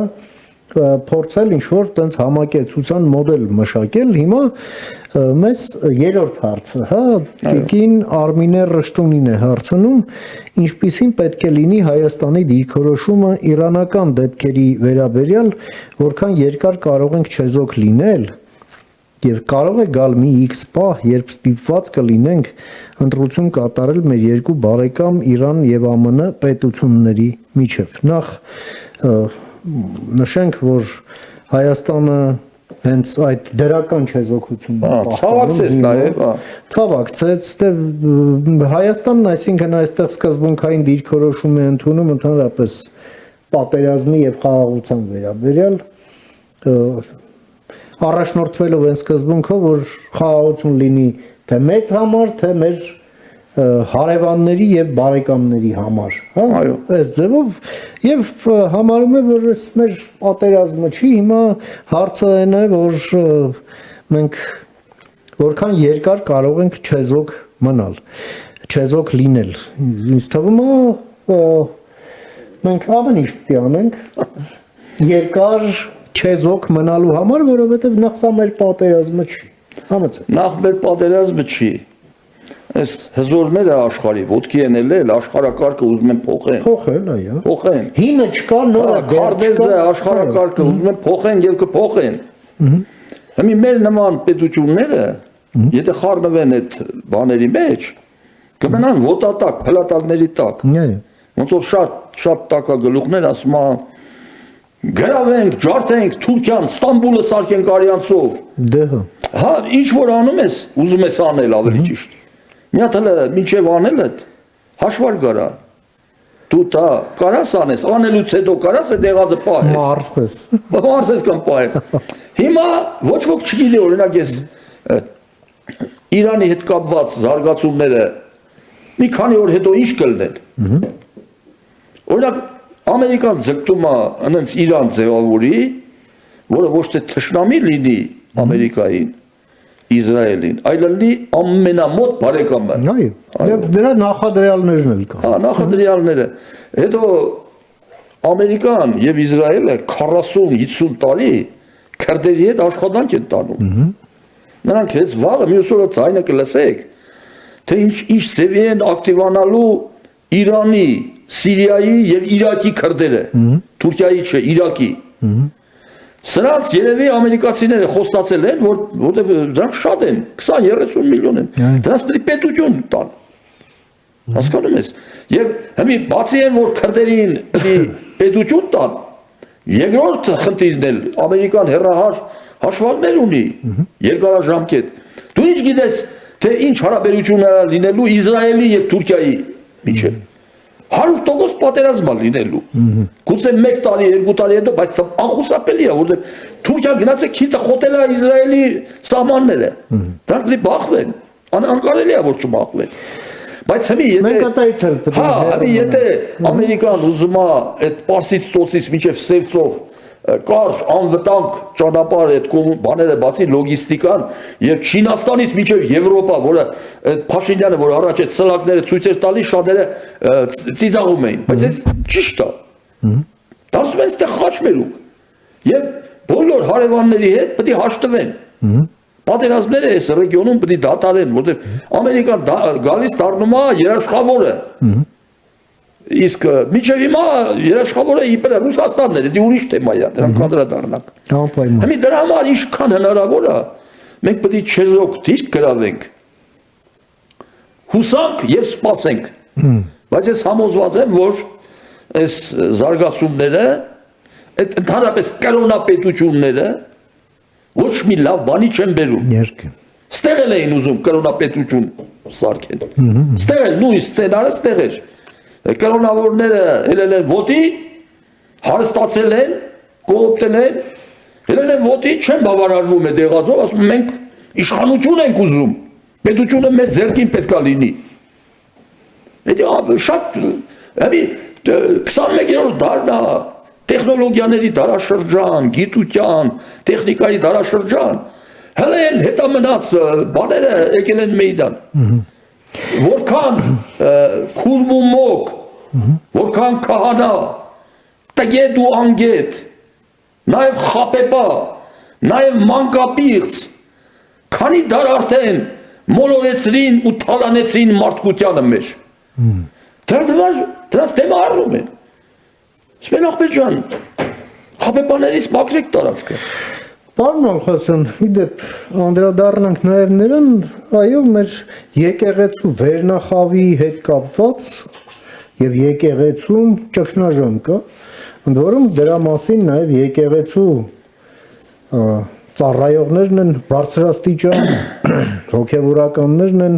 փորձել ինչ որ տենց համակեցության մոդել մշակել հիմա մեզ երրորդ հարցը հա Տիկին Արմինե Ռշտունին է հարցնում ինչպիսին պետք է լինի Հայաստանի դիրքորոշումը իրանական դեպքերի վերաբերյալ որքան երկար կարող ենք չեզոք լինել Եվ կարող է գալ մի X պահ, երբ ստիպված կլինենք ընտրություն կատարել մեր երկու բարեկամ Իրան եւ ԱՄՆ պետությունների միջև։ Նախ նշենք, որ Հայաստանը հենց այդ դրական չեզոքությունն ցավակցեց նաեւ, ցավակցեց, Հայաստանն այսինքն այստեղ սկզբունքային դիրքորոշում է ընդունում ընդհանրապես պատերազմի եւ խաղաղության վերաբերյալ առաջնորդվելով այն սկզբունքով, որ խաղաղություն լինի թե մեծ համար, թե մեր հարևանների եւ բարեկամների համար, հա? Այս ձևով եւ համարում է, որ այս մեր պատերազմը չի, հիմա հարցը այն է, որ մենք որքան երկար կարող ենք չեզոք մնալ, չեզոք լինել։ Ինձ թվում է մենք ամեն ինչ պետք է անենք երկար չեզոք մնալու համար, որովհետև նախ սա մեր պատերազմը չի։ Համաձայն։ Նախ մեր պատերազմը չի։ Այս հզորները աշխարհի ոտքի են էլ աշխարհակարգը ուզում են փոխեն։ Փոխել, այո։ Փոխեն։ Հինը չկա, նորը Քարտեզը աշխարհակարգը ուզում են փոխեն եւ կփոխեն։ Հիմա մեր նման պետությունները, եթե խառնվեն այդ բաների մեջ, կմնան ոտատակ, փլատակների տակ։ Այո։ Ոնց որ շատ տակա գլուխներ ասում են գրավենք, ջարդենք Թուրքիան, Ստամբուլը սարքենք արյանցով։ Դե հա, ինչ որ անում ես, ուզում ես անել ավելի ճիշտ։ Մի հատ հələ մինչև անել այդ հաշվար գարա։ Դու դա կարաս անես, անելուց հետո կարաս այդ եղածը պահես։ Մարսես։ Մարսես կամ պահես։ Հիմա ոչ ոք չգիտի, օրինակ ես Իրանի հետ կապված զարգացումները մի քանի օր հետո ինչ կլինեն։ Օրինակ Ամերիկան ձգտում է այնց Իրան ձևավորի, որը ոչ թե թշնամի լինի Ամերիկային, Իսրայելին, այլ լինի ամենամոտ բարեկամը։ Այո։ Եվ դրա նախադրյալներն էլ կան։ Հա, նախադրյալները։ Հետո Ամերիկան եւ Իսրայելը 40-50 տարի քրդերի հետ աշխատանք են տանում։ Նրանք հենց վաղը մյուս օրը ցայնը կլսեք, թե ինչ ձևի են ակտիվանալու Իրանի, Սիրիայի եւ Իրաքի քրդերը, Թուրքիայի չէ, Իրաքի։ Սրանց երևի ամերիկացիները խոստացել են, որտեղ դրանք շատ են, 20-30 միլիոն են։ Դրանց պետք է պետություն տան։ Հասկանում ես։ Եվ հիմա բացի այն, որ քրդերին պետություն տան, երկրորդ խնդիրն էլ ամերիկան հեռահար հաշվարկներ ունի, երկարաժամկետ։ Դու ինչ գիտես, թե ինչ հարաբերություններ լինելու Իսրայելի եւ Թուրքիայի միջեւ։ 100% պատերազմ է լինելու։ Գուցե 1 տարի, 2 տարի հետո, բայց անխուսափելի է, որովհետեւ Թուրքիան գնաց է քիթը խոտել է Իսրայելի սահմանները։ Դրանք դի բախվեն, անկարելի է որ չբախվեն։ Բայց հիմա եթե մենք ատայցել պետք է։ Հա, եթե Ամերիկան ուզում է այդ Պարսից ծոցից մինչև Սևծով կարճ անվտանգ ճանապարհ այդ բաները բացի լոգիստիկան եւ Չինաստանից մինչև Եվրոպա, որը այդ Փաշինյանը, որ առաջ այդ սլակները ցույց էր տալիս, շատերը ծիծաղում էին, բայց այդ ճիշտ է։ Դասում են այստեղ խաչմերուկ եւ բոլոր հարևանների հետ պետք է հաշտվեն։ Պատերազմները այս ռեգիոնում պետք է դադարեն, որովհետեւ Ամերիկան գալիս դառնում է երաշխավորը։ Իսկ միջև հիմա երաշխավորը իբր Ռուսաստանն է, դի ուրիշ թեմա է, դրանք կանդրադառնանք։ Հիմա դրա համար ինչքան հնարավոր է, մենք պետք է չեզոք դիրք գրավենք, հուսանք եւ սպասենք։ Բայց ես համոզված եմ, որ այս զարգացումները, այդ ընդհանրապես կրոնապետությունները ոչ մի լավ բանի չեն բերում։ Ստեղ էլ էին ուզում կրոնապետություն սարքեն։ Ստեղ էլ նույն սցենարը ստեղ էր։ Կրոնավորները ելել են ոտի, հարստացել են, կոոպտել են, ելել են ոտի, չեն բավարարվում է դեղածով, ասում մենք իշխանություն ենք ուզում, պետությունը մեր ձեռքին պետք է լինի։ Շատ 21-րդ դարն է, տեխնոլոգիաների դարաշրջան, գիտության, տեխնիկայի դարաշրջան, հələ են հետամնաց բաները եկել են մեյդան։ Որքան քուրմ ու մոկ, որքան քահանա, տգետ ու անգետ, նաև խապեպա, նաև մանկապիղծ, քանի դար արդեն մոլորեցրին ու թալանեցին մարդկությանը մեջ։ Դրանց թեմա առնում են։ Սպեն աղբեր ջան, խապեպաներից մաքրեք տարածքը։ Պարոն Մալխասյան, իդեպ անդրադառնանք նաև նրան, այո, մեր եկեղեցու վերնախավի հետ կապված եւ եկեղեցում ճգնաժամ կա, ընդ որում դրա մասին նաև եկեղեցու ծառայողներն են բարձրաստիճան, հոգևորականներն են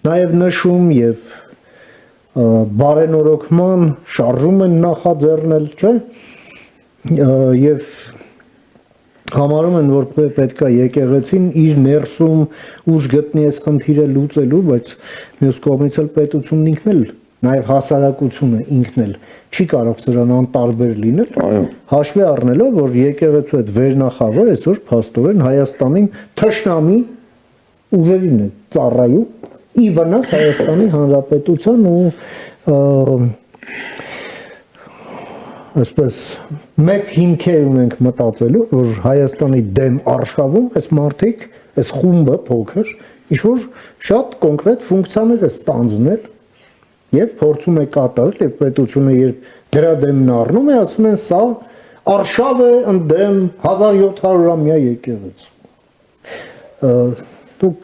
նաև նշում եւ բարենորոգման շարժում են նախաձեռնել, չէ՞, եւ համարում են, որ պետք է եկեղեցին իր ներսում ուժ գտնի այս խնդիրը լուծելու, բայց մյուս կողմից էլ պետությունն ինքն էլ, նաև հասարակությունը ինքն էլ չի կարող սրան անտարբեր լինել, հաշվի առնելով, որ եկեղեցու այդ վերնախավը այսօր փաստորեն Հայաստանին թշնամի ուժերին է ծառայում, ի վնաս Հայաստանի Հանրապետության ու այսպես մեծ հիմքեր ունենք մտածելու, որ Հայաստանի դեմ արշավում այս մարդիկ, այս խումբը փոքր, ինչ-որ շատ կոնկրետ ֆունկցիաներ է ստանձնել եւ փորձում է կատարել, եւ պետությունը երբ դրա դեմն առնում է, ասում են սա արշավ է ընդդեմ 1700-ամյա եկեղեցու։ Դուք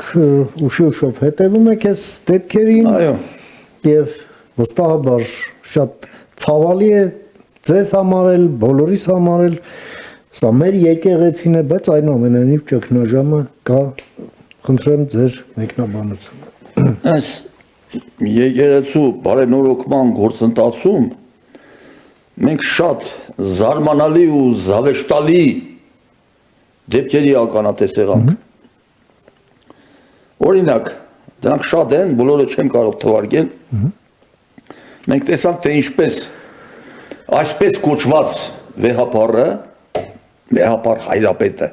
ուշ-ուշով հետևում եք այս դեպքերին, եւ վստահաբար շատ ցավալի է ձեզ համար էլ, բոլորիս համար էլ, սա մեր եկեղեցին է, բայց այնուամենայնիվ ճգնաժամը կա, խնդրեմ ձեր մեկնաբանությունը։ Այս եկեղեցու բարենորոգման գործընթացում մենք շատ զարմանալի ու զավեշտալի դեպքերի ականատես եղանք։ Օրինակ, դրանք շատ են, բոլորը չեմ կարող թվարկել։ Մենք տեսանք, թե ինչպես այսպես կոչված վեհապարը, վեհապար հայրապետը,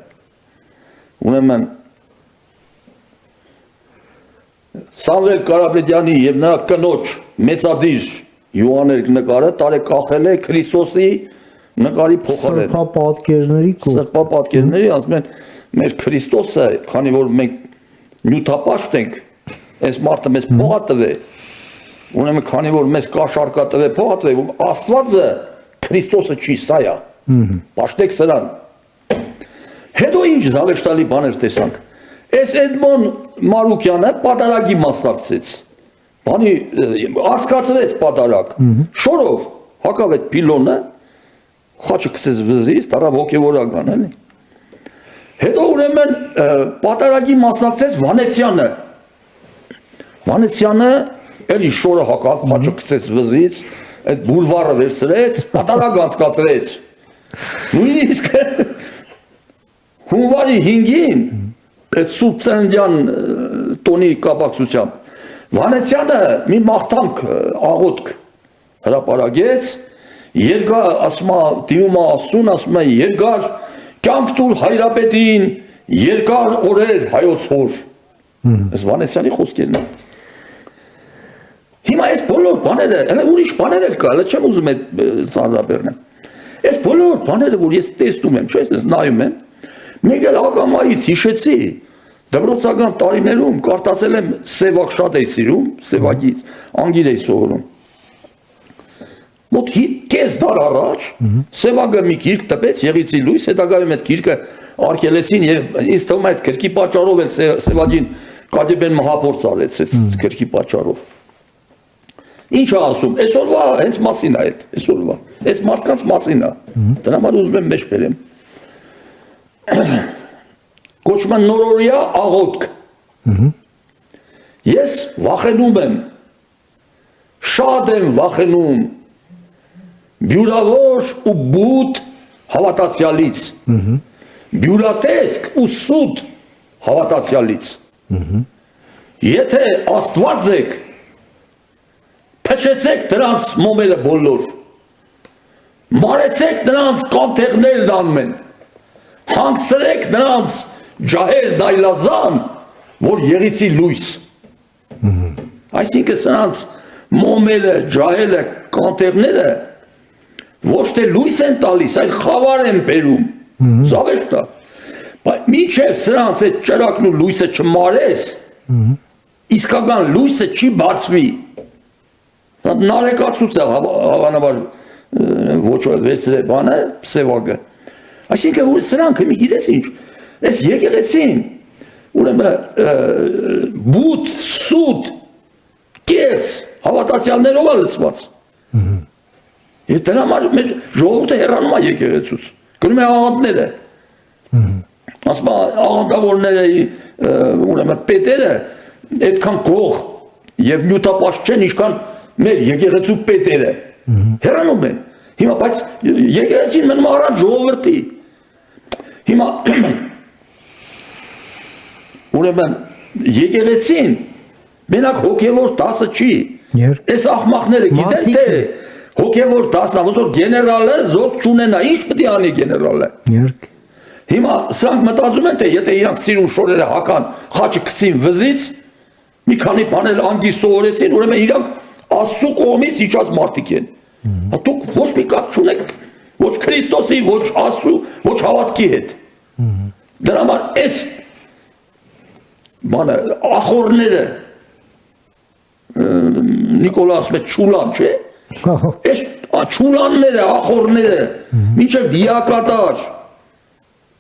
ուրեմն Սամվել Կարապետյանի եւ նրա կնոջ մեծադիր յուղաներ նկարը տարեկախել է Քրիստոսի նկարի փոխարեն։ Սրբապատկերների կողմ։ Սրբապատկերների, ասում են, մեր Քրիստոսը, քանի որ մենք նյութապաշտ ենք, այս մարդը մեզ փողա տվե, ուրեմն քանի որ մեզ կաշարկա տվե, փողա տվե, Աստվածը Քրիստոսը չի, սա է։ Պաշտեք սրան։ Հետո ինչ զավեշտալի բաներ տեսանք։ Այս Էդմոն Մարուկյանը պատարագի մասնակցեց։ Բանի արցկացրեց պատարագ։ Շորով հակավ այդ պիլոնը, խաչը գցեց վզից, տարավ հոգևորական, էլի։ Հետո ուրեմն պատարագի մասնակցեց Վանեցյանը։ Վանեցյանը էլի շորը հակավ, խաչը գցեց վզից, այդ բուլվարը վերցրեց, պատարագ անցկացրեց։ Նույնիսկ հունվարի 5-ին այդ Սուրբ Ծննդյան տոնի կապակցությամբ Վանեցյանը մի մաղթանք աղոթք հրապարակեց, երկար ասма դիմում Աստծուն, ասում է երկար կյանք տուր Հայրապետին, երկար օրեր հայոց հոր։ Այս Վանեցյանի խոսքերն են։ Հիմա այս բոլոր բաները, հələ ուրիշ բաներ էլ կա, հələ չեմ ուզում այդ ծանրաբեռնեմ։ Այս բոլոր բաները, որ ես տեսնում եմ, չէ՞, ես նայում եմ, մեկ էլ ակամայից հիշեցի, դպրոցական տարիներում կարդացել եմ Սևակ շատ էի սիրում, Սևակից, անգիր էի սովորում։ Մոտ կես դար առաջ Սևակը մի գիրք տպեց, Եղիցի լույս, հետագայում այդ գիրքը արգելեցին եւ ինձ թվում է այդ գրքի պատճառով էլ Սևակին Կադիբեն մահապործ արեց այդ գրքի պատճառով։ Ինչ է ասում, այսօրվա հենց մասին է այդ, այսօրվա, այս մարդկանց մասին է, դրա համար ուզում եմ մեջ բերեմ։ Կոչվում է նորօրյա աղոթք։ Ես վախենում եմ, շատ եմ վախենում բյուրավոր ու բութ հավատացյալից, բյուրատեսկ ու սուտ հավատացյալից։ Եթե Աստված եք, փչեցեք դրանց մոմերը բոլոր, մարեցեք նրանց կանթեղներն անմեն, հանգցրեք նրանց ջահերն այլազան, որ Եղիցի լույս։ Այսինքն սրանց մոմերը, ջահերը, կանթեղները ոչ թե լույս են տալիս, այլ խավար են բերում, զավեշտ է։ Բայց մինչև սրանց այդ ճրակն ու լույսը չմարես, իսկական լույսը չի բացվի։ Նարեկացուց է հավանաբար ոչը վերցրե բանը, Սևակը։ Այսինքն սրանք մի գիտես ինչ, այս եկեղեցին, ուրեմն բութ, սուտ, կեղծ հավատացյալներով է լցված։ Եվ դրա համար մեր ժողովուրդը հեռանում է եկեղեցուց, գնում է աղանդները։ Ասում է աղանդավորները, ուրեմն պետերը այդքան գող եւ նյութապաշտ չեն, ինչքան մեր եկեղեցու պետերը հեռանում են։ Հիմա բայց եկեղեցին մնում առանց ժողովրդի։ Հիմա ուրեմն եկեղեցին մենակ հոգևոր դասը չի։ Այս աղմախները գիտեն թե հոգևոր դասն ոնց որ գեներալը զորք չունենա, ինչ պետք է անի գեներալը։ Հիմա սրանք մտածում են թե եթե իրանք սիրուն շորերը հական, խաչը գցին վզից, մի քանի բաներ անգիր սովորեցին, ուրեմն իրանք Աստծո կողմից իջած մարդիկ են։ Դուք ոչ մի կապ չունեք ոչ Քրիստոսի, ոչ Աստծո, ոչ հավատքի հետ։ Դրա համար այս բանը ախորները Նիկոլա ասում է ճուլան, չէ՞։ Այս ճուլանները, ախորները մինչև լիակատար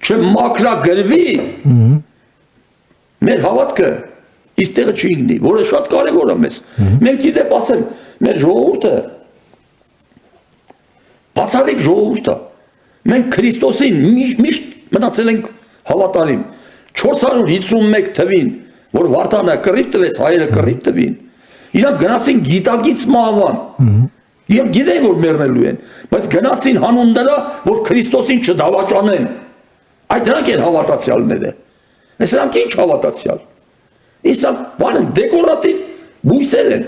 չմաքրագրվի մեր հավատքը իր տեղը չիգնի, որը շատ կարևոր է մեզ։ Մենք գիտեմ ասեմ, մեր ժողովուրդը բացառիկ ժողովուրդ է։ Մենք Քրիստոսին միշտ մնացել ենք հավատարիմ։ 451 թվին, որ Վարդանը կռիվ տվեց, հայերը կռիվ տվին, իրանք գնացին գիտակից մահվան։ Իրանք գիտեն, որ մեռնելու են, բայց գնացին հանուն դրա, որ Քրիստոսին չդավաճանեն։ Այդ դրանք են հավատացյալները։ Սրանք ինչ հավատացյալ։ Իսկ բանը դեկորատիվ բույսեր են։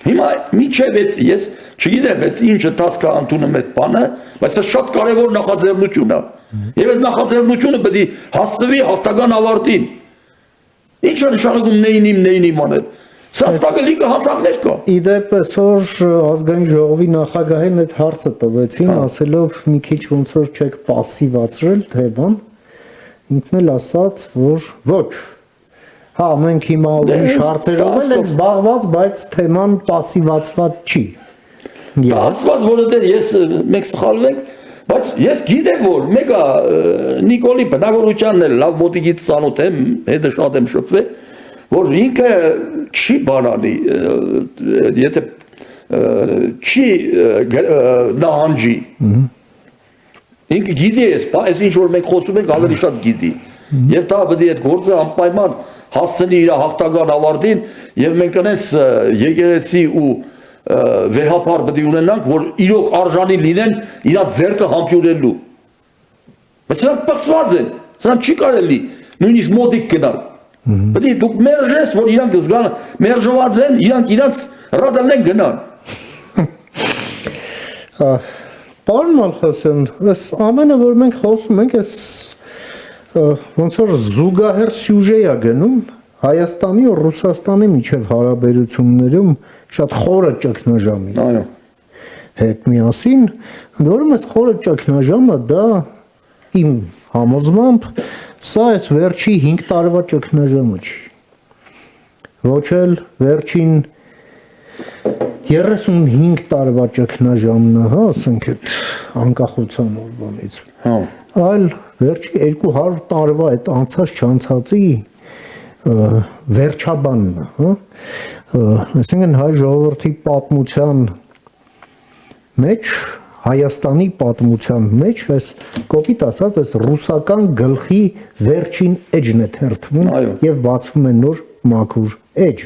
Հիմա միջև այդ ես չգիտեմ այդ ինչ ընթացք է ընդունում այդ բանը, բայց սա շատ կարևոր նախաձեռնություն է։ Եվ այդ նախաձեռնությունը պետք է հասցվի հաղթական ավարտին։ Ինչ է նշանակում նեյնիմ անել։ Սաստակը լիքը հանցանքներ կա։ Իդեպ այսօր ազգային ժողովի նախագահին այդ հարցը տվեցին, ասելով մի քիչ ոնց որ չեք пассивացրել թեման, ինքն էլ ասաց, որ ոչ։ Հա, մենք հիմա ուրիշ հարցերով ենք զբաղված, բայց թեման пассивացված չի։ Դասված որովհետև մենք սխալվենք, բայց ես գիտեմ որ մեկը Նիկոլի բնավորությանն էլ լավ մոտիկից ծանոթ եմ, հետը շատ եմ շփվել, որ ինքը չի բանանի, եթե չի նահանջի։ Ինքը գիտի այս ինչ որ մենք խոսում ենք ավելի շատ գիտի։ Եվ դա պետք է այդ գործը անպայման հասցնի իր հաղթական ավարտին եւ մենք այնպես եկեղեցի ու վեհապար պետք է ունենանք, որ իրոք արժանի լինեն իր ձեռքը համբյուրելու։ Բայց սրանք պղծված են, սրանք չի կարելի նույնիսկ մոտիկ գնալ։ Պետք է դուք մերժես, որ իրանք զգան մերժված են, իրանք իրանց ռադալեն գնան։ Պարոն Մալխասյան, այս ամենը որ մենք խոսում ենք, այս ոնց որ զուգահեռ սյուժե է գնում Հայաստանի ու Ռուսաստանի միջև հարաբերություններում շատ խորը ճգնաժամի։ Այո։ Հետ միասին, ընդ որում այս խորը ճգնաժամը դա իմ համոզմամբ սա այս վերջի 5 տարվա ճգնաժամը չի։ Ոչ էլ վերջին 35 տարվա ճգնաժամն է, հա, ասենք այդ անկախության օրվանից։ Հա։ Այլ վերջի 200 տարվա այդ անցած չանցածի վերջաբանն է, հա։ Այսինքն հայ ժողովրդի պատմության մեջ, Հայաստանի պատմության մեջ, այս կոպիտ ասած, այս ռուսական գլխի վերջին էջն է թերթվում եւ բացվում է նոր մաքուր էջ։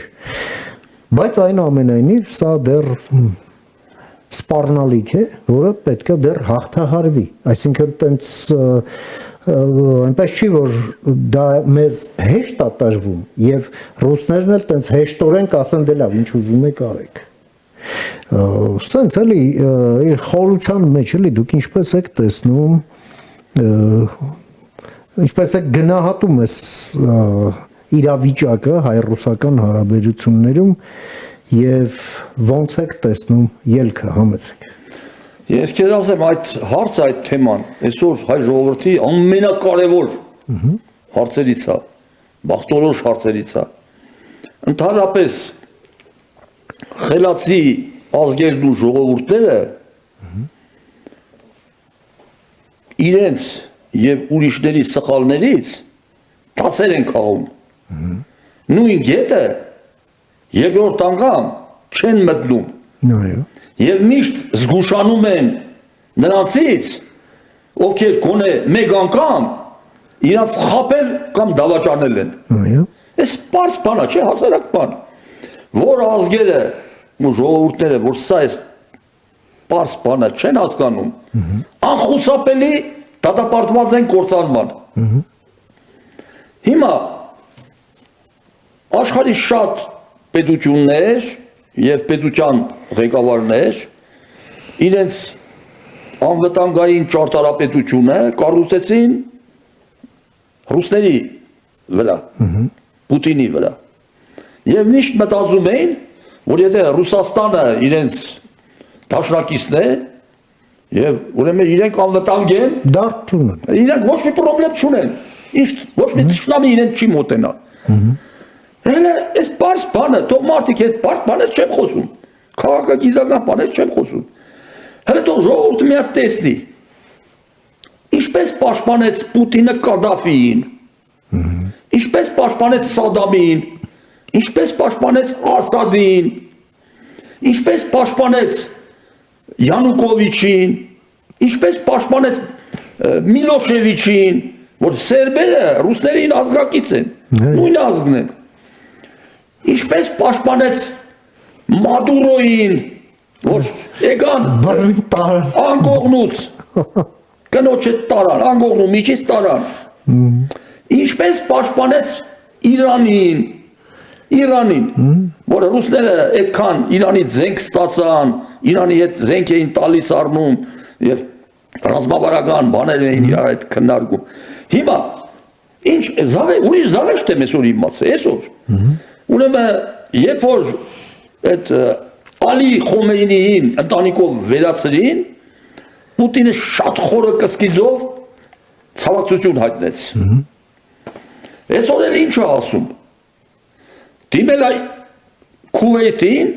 Բայց այնուամենայնիվ սա դեռ սպառնալիք է, որը պետք է դեռ հաղթահարվի։ Այսինքն տենց այնպես չի, որ դա մեզ հեշտ է տրվում եւ ռուսներն էլ տենց հեշտորեն կասեն դե լավ, ինչ ուզում եք արեք։ Սենց էլի իր խորության մեջ էլի դուք ինչպես եք տեսնում, ինչպես եք գնահատում այս իրավիճակը հայ-ռուսական հարաբերություններում եւ ոնց եք տեսնում ելքը համեցեք։ Ես քեզ ասեմ այդ հարցը, այդ թեման այսօր հայ ժողովրդի ամենակարևոր հարցերից է, բախտորոշ հարցերից է։ Ընդհանրապես խելացի ազգերն ու ժողովուրդները իրենց եւ ուրիշների սխալներից դասեր են քաղում։ Նույն գետը երկրորդ անգամ չեն մտնում։ Այո։ Եվ միշտ զգուշանում են նրանցից, ովքեր գոնե մեկ անգամ իրաց խապել կամ դավաճանել են։ Այո։ Այս պարզ բան է, չէ, հասարակ բան։ Որ ազգերը ու ժողովուրդները, որ սա այս պարզ բանը չեն հասկանում, անխուսափելի դատապարտված են կործանման։ Հիմա աշխարհի շատ պետություններ եւ պետության ղեկավարներ իրենց անվտանգային ճարտարապետությունը կառուցեցին ռուսների վրա, Պուտինի վրա։ Եվ միշտ մտածում էին, որ եթե Ռուսաստանը իրենց դաշնակիցն է եւ ուրեմն իրենք անվտանգ են, դարդ չունեն։ իրենք ոչ մի խնդրեմ չունեն։ Ինչ ոչ մի ճշնամի իրենց չի մոտենա։ Հələ այս բարձ բանը, թող մարդիկ այդ բարձ բանից չեմ խոսում, քաղաքագիտական բանից չեմ խոսում, հələ թող ժողովուրդը մի հատ տեսնի, ինչպես պաշտպանեց Պուտինը Կադաֆիին, ինչպես պաշտպանեց Սադամին, ինչպես պաշտպանեց Ասադին, ինչպես պաշտպանեց Յանուկովիչին, ինչպես պաշտպանեց Միլոշևիչին, որ սերբերը ռուսներին ազգակից են, նույն ազգն են։ Ինչպես պաշտպանեց Մադուրոին, որ եկան անկողնուց, կնոջ հետ տարան, անկողնու միջից տարան։ Ինչպես պաշտպանեց Իրանին, որ ռուսները այդքան Իրանից զենք ստացան, Իրանի հետ զենք էին տալիս առնում եւ ռազմավարական բաներ էին իրար հետ քննարկում։ Հիմա ինչ ուրիշ զավեշտ եմ այսօր իմացել, այսօր։ Ուրեմն երբ որ այդ Ալի Խոմեյնիին ընտանիքով վերացրին, Պուտինը շատ խորը կսկիծով ցավակցություն հայտնեց։ Այսօր էլ ինչ է ասում։ Դիմել այ Քուվեյթին,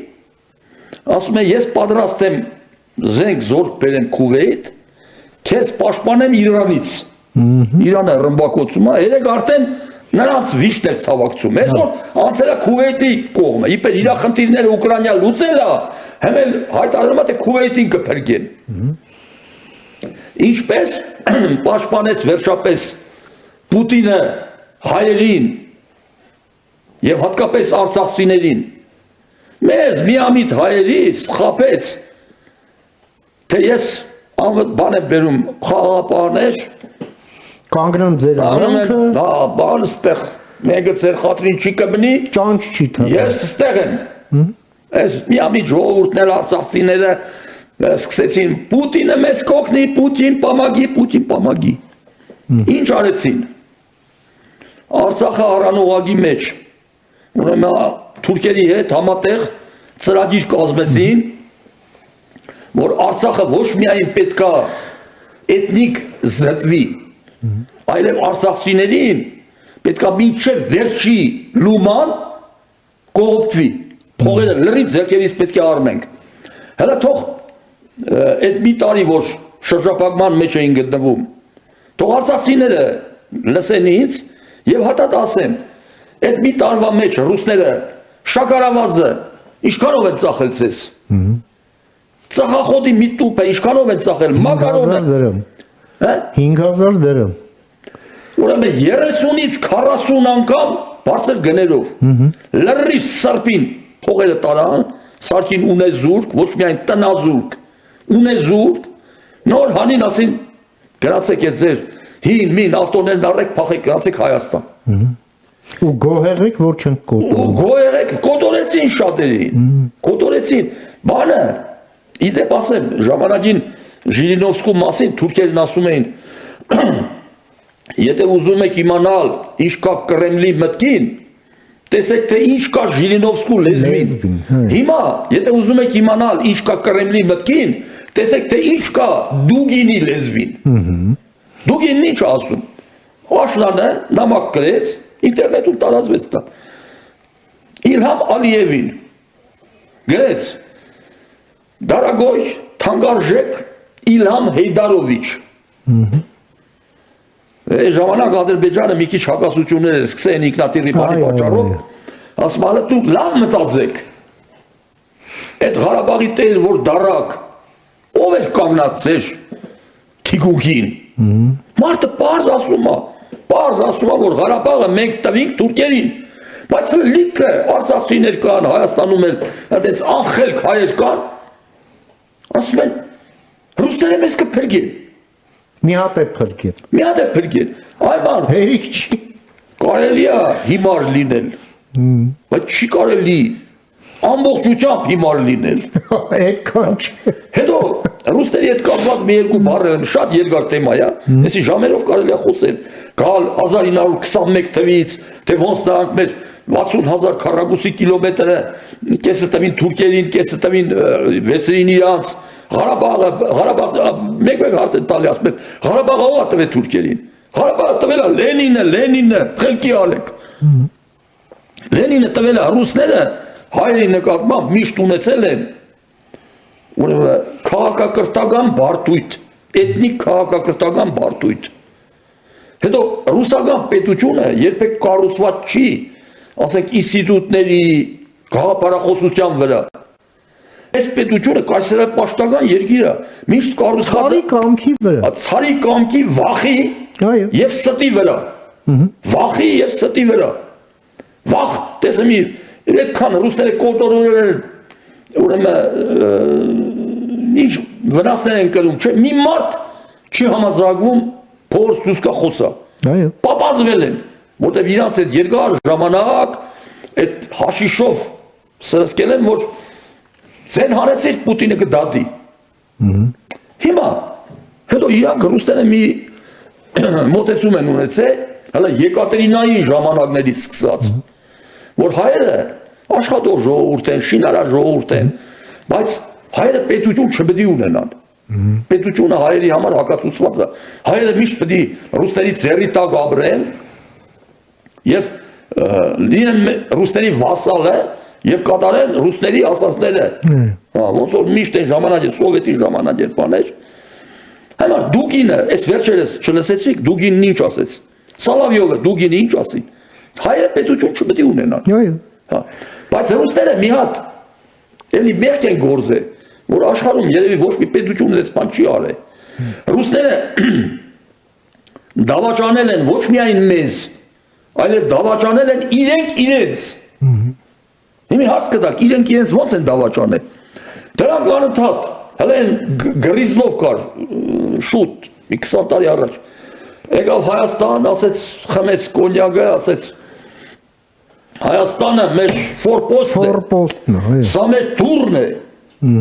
ասում է ես պատրաստ եմ զենք զորք բերեմ Քուվեյթ, քեզ պաշտպանեմ Իրանից։ Իրանը ռմբակոծում է, երեք արդեն նրանց վիշտ էր ցավակցում։ Այսօր անցել է Քուվեյթի կողմը, իբր իր խնդիրները Ուկրաինա լուծել է, հեմել հայտարարում է թե Քուվեյթին կփրկեն։ Ինչպես պաշտպանեց վերջապես Պուտինը հայերին եւ հատկապես արցախցիներին։ Մեզ միամիտ հայերից խաբեց, թե ես բան եմ բերում խաղապարներ, կանգնեմ ձեր արանքը, հա, բան ստեղ, մեկը ձեր խատրին չի կմնի, ճանճ չի թողել։ ես ստեղ եմ։ Այս միամիտ ժողովուրդն էլ արցախցիները սկսեցին Պուտինը մեզ կօգնի, Պուտին պամագի։ Ինչ արեցին։ Արցախը առանողագի մեջ, ուրեմն թուրքերի հետ համատեղ ծրագիր կազմեցին, որ Արցախը ոչ միայն պետքա էթնիկ զտվի, այլև արցախցիներին պետքա մինչև վերջի լուման կողոպտվի, փողերը լրիվ ձեռքերից պետք է առնենք։ Հələ թող այդ մի տարի, որ շրջափակման մեջ էին գտնվում, թող արցախցիները լսեն ինձ եւ հատատ ասեն, այդ մի տարվա մեջ ռուսները շաքարավազը ինչքանով են ծախել ցես։ Ծխախոտի մի տուփ է ինչքանով են ծախել, մակարոնը 5000 դրամ։ Ուրեմն 30-ից 40 անգամ բարձր գներով։ Լրիվ սրբին փողերը տարան, սարքին ունեզուրկ, ոչ միայն տնազուրկ, ունեզուրկ, նոր հանին ասին գնացեք այդ ձեր հին մին ավտոներն առեք, փախեք, գնացեք Հայաստան։ Ու գոհեղեք, որ չենք կոտորում։ Գոհեղեք, կոտորեցին շատերին, կոտորեցին։ Բանը, իդեպ ասեմ, ժամանակին Ժիրինովսկու մասին թուրքերն ասում էին, եթե ուզում եք իմանալ ինչ կա Կրեմլի մտքին, տեսեք թե ինչ կա Ժիրինովսկու լեզվին։ Հիմա, եթե ուզում եք իմանալ ինչ կա Կրեմլի մտքին, տեսեք թե ինչ կա Դուգինի լեզվին։ Դուգինն ինչ ասում։ Աշլանը նամակ գրեց, ինտերնետում տարածվեց դա։ Իլհամ Ալիևին գրեց. Դարագոյ թանկարժեք Իլհամ Հեյդարովիչ։ Ժամանակ Ադրբեջանը մի քիչ հակասություններ էր սկսել ինքնատիռի բանի պատճառով, ասում է դուք լավ մտածեք։ Այդ Ղարաբաղի տեր որ դարակ, ով էր կանգնած ձեր թիկունքին։ Մարդը պարզ ասում է, որ Ղարաբաղը մենք տվինք թուրքերին, բայց լիքը արցախցիներ կան, Հայաստանում էլ այդպես անխելք հայեր կան, ասում են ռուսները մեզ կփրկեն։ Մի հատ է փրկել։ Այ մարդ, հերիք չի։ Կարելի է հիմար լինել, բայց չի կարելի ամբողջությամբ հիմար լինել։ Այդքան չի։ Հետո ռուսների հետ կապված մի երկու բառեր շատ երկար թեմա է, այսի ժամերով կարելի է խոսել։ Գալ 1921 թվից, թե ոնց նրանք մեր 60,000 քառակուսի կիլոմետրը կեսը տվին թուրքերին, կեսը տվին վերցրին իրանց, Ղարաբաղը մեկ հարց են տալի, ասում են, Ղարաբաղը ով է տվել թուրքերին։ Ղարաբաղը տվել է Լենինը, խելքի արեք։ Լենինը տվել է ռուսները հայերի նկատմամբ միշտ ունեցել են ուրեմն քաղաքակրթական բարդույթ, էթնիկ քաղաքակրթական բարդույթ։ Հետո ռուսական պետությունը երբեք կառուցված չի, ասենք ինստիտուտների, գաղափարախոսության վրա։ Այս պետությունը կայսերապաշտական երկիր է, միշտ կառուցված է Ցարի կամքի վրա։ Ցարի կամքի վախի եւ ստի վրա։ Վախի եւ ստի վրա։ Վախ, տեսեմ այդքան ռուսները կոտորել են, ուրեմն ինչ վնասներ են կրում, չէ, մի մարդ չի համաձայնվում փորձ սուսկա խոսա։ Պապածվել են, որտեղ իրանց այդ երկար ժամանակ այդ հաշիշով սրսկել են, որ ձեն հանեցիր Պուտինը կդադի։ Հիմա, հետո իրանք ռուսները մի մոտեցում են ունեցել, հələ Եկատերինայի ժամանակներից սկսած, որ հայերը Աշխատող ժողովուրդ են, շինարար ժողովուրդ են, բայց հայերը պետություն չպետք է ունենան։ Պետությունը հայերի համար հակացուցված է։ Հայերը միշտ պետք է ռուսների ձեռի տակ ապրեն եւ լինեն ռուսների վասալը եւ կատարեն ռուսների ասածները։ Ոնց որ միշտ այն ժամանակ սովետի ժամանակ էր բաներ։ Համար Դուգինը, այս վերջերս չլսեցիք, Դուգինն ինչ ասեց։ Սալավյովը Դուգինը ինչ ասին։ Հայերը պետություն չպետք է ունենան։ Այո։ Բայց ռուսները մի հատ էլի մեղք են գործել, որ աշխարհում երևի ոչ մի պետություն այս բան չի արել։ Ռուսները դավաճանել են ոչ միայն մեզ, այլև դավաճանել են իրենց։ Հիմա հասկ կտակ, իրենց ոնց են դավաճանել։ Դրանք անընդհատ, հələ Գրիզլով կար, շուտ, մի 20 տարի առաջ։ Եկավ Հայաստան, ասեց խմեց կոնյակը, ասեց Հայաստանը մեր ֆորպոստն է, սա մեր դուռն է,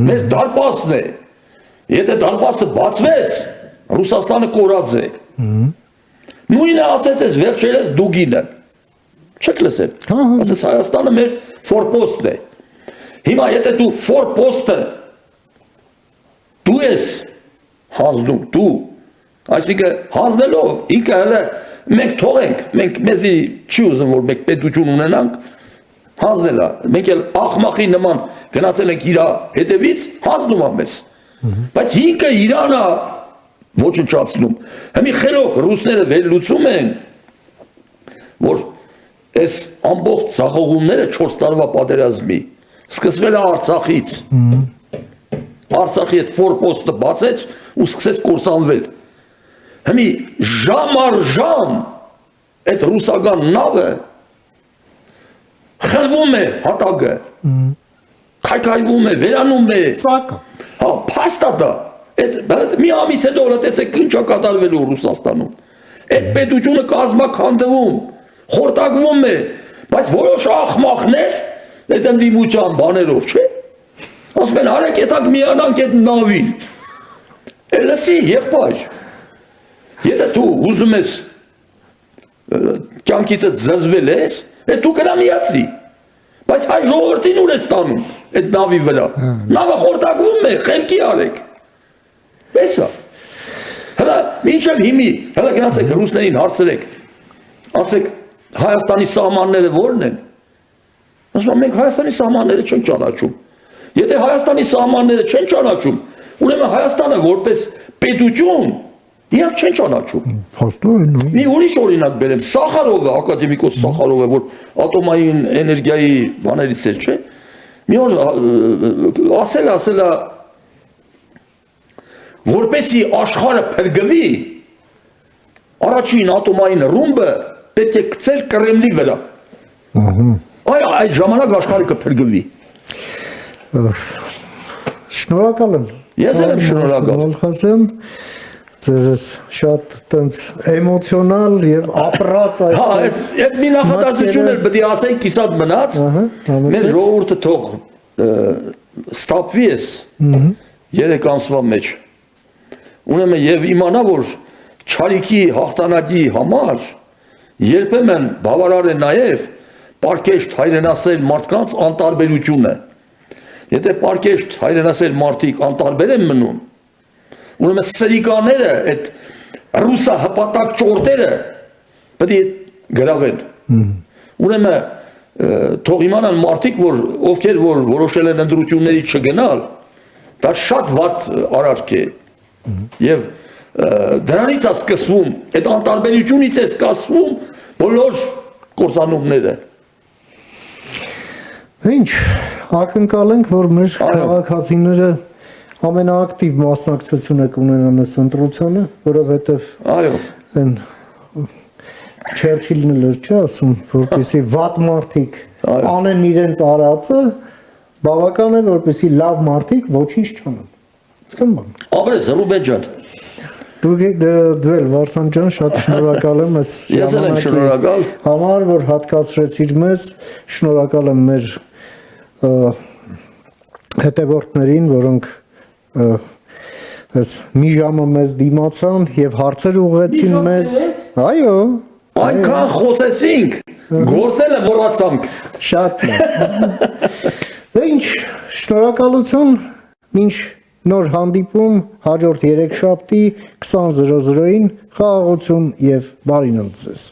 մեր դարպասն է, եթե դարպասը բացվեց, Ռուսաստանը կորած է, նույնը ասեց ես վերջերս Դուգինը, չեք լսել, ասեց Հայաստանը մեր ֆորպոստն է, հիմա եթե դու ֆորպոստը դու ես հանձնում, դու, այսինքն հանձնելով, ինքը հələ մենք թողենք, մենք մեզի չի ուզում, որ մենք պետություն ունենանք, հանձնել է, մենք էլ աղմախի նման գնացել ենք իրա հետևից, հանձնում է մեզ, բայց ինքը իրան է ոչնչացնում, հիմի խելոք ռուսները վերլուծում են, որ այս ամբողջ ցախողումները 4 տարվա պատերազմի, սկսվել է Արցախից, Արցախի այդ ֆորպոստը բացեց ու սկսեց կործանվել, հիմի ժամ առ ժամ այդ ռուսական նավը խլվում է հատակը, քայքայվում է, վերանում է, հա, փաստատա, մի ամիս հետո տեսեք ինչ է կատարվելու Ռուսաստանում, այդ պետությունը կազմաքանդվում, խորտակվում է, բայց որոշ աղմախներ այդ ընդդիմության բաներով, չէ, ասում են արեք ետակ միանանք այդ նավին, լսի եղբայր, եթե դու ուզում ես կյանքիցդ զզվել ես, դու կնա միացի, բայց հայ ժողովրդին ուր ես տանում այդ նավի վրա, նավը խորտակվում է, խելքի արեք, պես է, հլա մինչև հիմի, հլա գնացեք ռուսներին հարցրեք, ասեք Հայաստանի սահմանները որն են, ասում են մենք Հայաստանի սահմանները չեն ճանաչում, եթե Հայաստանի սահմանները չեն ճանաչում, ուրեմն Հայաստանը որպես պետություն իրանք չեն ճանաչում։ Մի ուրիշ օրինակ բերեմ, Սախարովը, ակադեմիկոս Սախարովը, որ ատոմային էներգիայի բաներից էր, չէ։ Մի օր ասել է, որպեսի աշխարհը փրկվի, առաջին ատոմային ռումբը պետք է գցել Կրեմլի վրա։ Այդ ժամանակ աշխարհը կփրկվի։ Շնորհակալ եմ։ Ես եմ շնորհակալ։ Ձերս շատ տենց էմոցիոնալ եւ ապրած այդ։ Հա, այդ մի նախադասություն էլ պետք է ասեի կիսատ մնաց։ Մեր ժողովուրդը թող ստապվի էս 3 ամսվա մեջ։ Ուրեմն եւ իմանա որ Չարիքի հաղթանակի համար երբեմն բավարար է նաեւ պարկեշտ հայրենասեր մարդկանց անտարբերությունը։ Եթե պարկեշտ հայրենասեր մարդիկ անտարբեր են մնում, ուրեմն սրիկաները, այդ ռուսա հպատակ ճորտերը պետք է գրավեն։ Ուրեմն թող իմանան մարդիկ, ովքեր որ որոշել են ընտրությունների չգնալ, դա շատ վատ արարք է։ Եվ դրանից է սկսվում, այդ անտարբերությունից է սկսվում բոլոր կործանումները։ Ինչ, ակնկալենք, որ մեր քաղաքացիները ամենաակտիվ մասնակցությունը կունենան այս ընտրությանը, որովհետև այն Չերչիլն էլ չէ ասում, որպեսզի վատ մարդիկ անեն իրենց արածը, բավական է, որպեսզի լավ մարդիկ ոչինչ չանեն։ Սկսում։ Ապրես Ռուբեն ջան։ Դու էլ Վարդան ջան, շատ շնորհակալ եմ այս ժամանակի համար, որ հատկացրեցիր մեզ, շնորհակալ եմ մեր հետևորդներին, որոնք այս մի ժամը մեզ դիմացան եւ հարցեր ուղղեցին մեզ։ Այո։ Այնքան խոսեցինք, Գործելը մոռացանք։ Շատ լավ։ Դե ինչ, շնորհակալություն, մինչ նոր հանդիպում հաջորդ 3 շաբթի 20:00-ին խաղաղություն եւ բարի նոր ձեզ։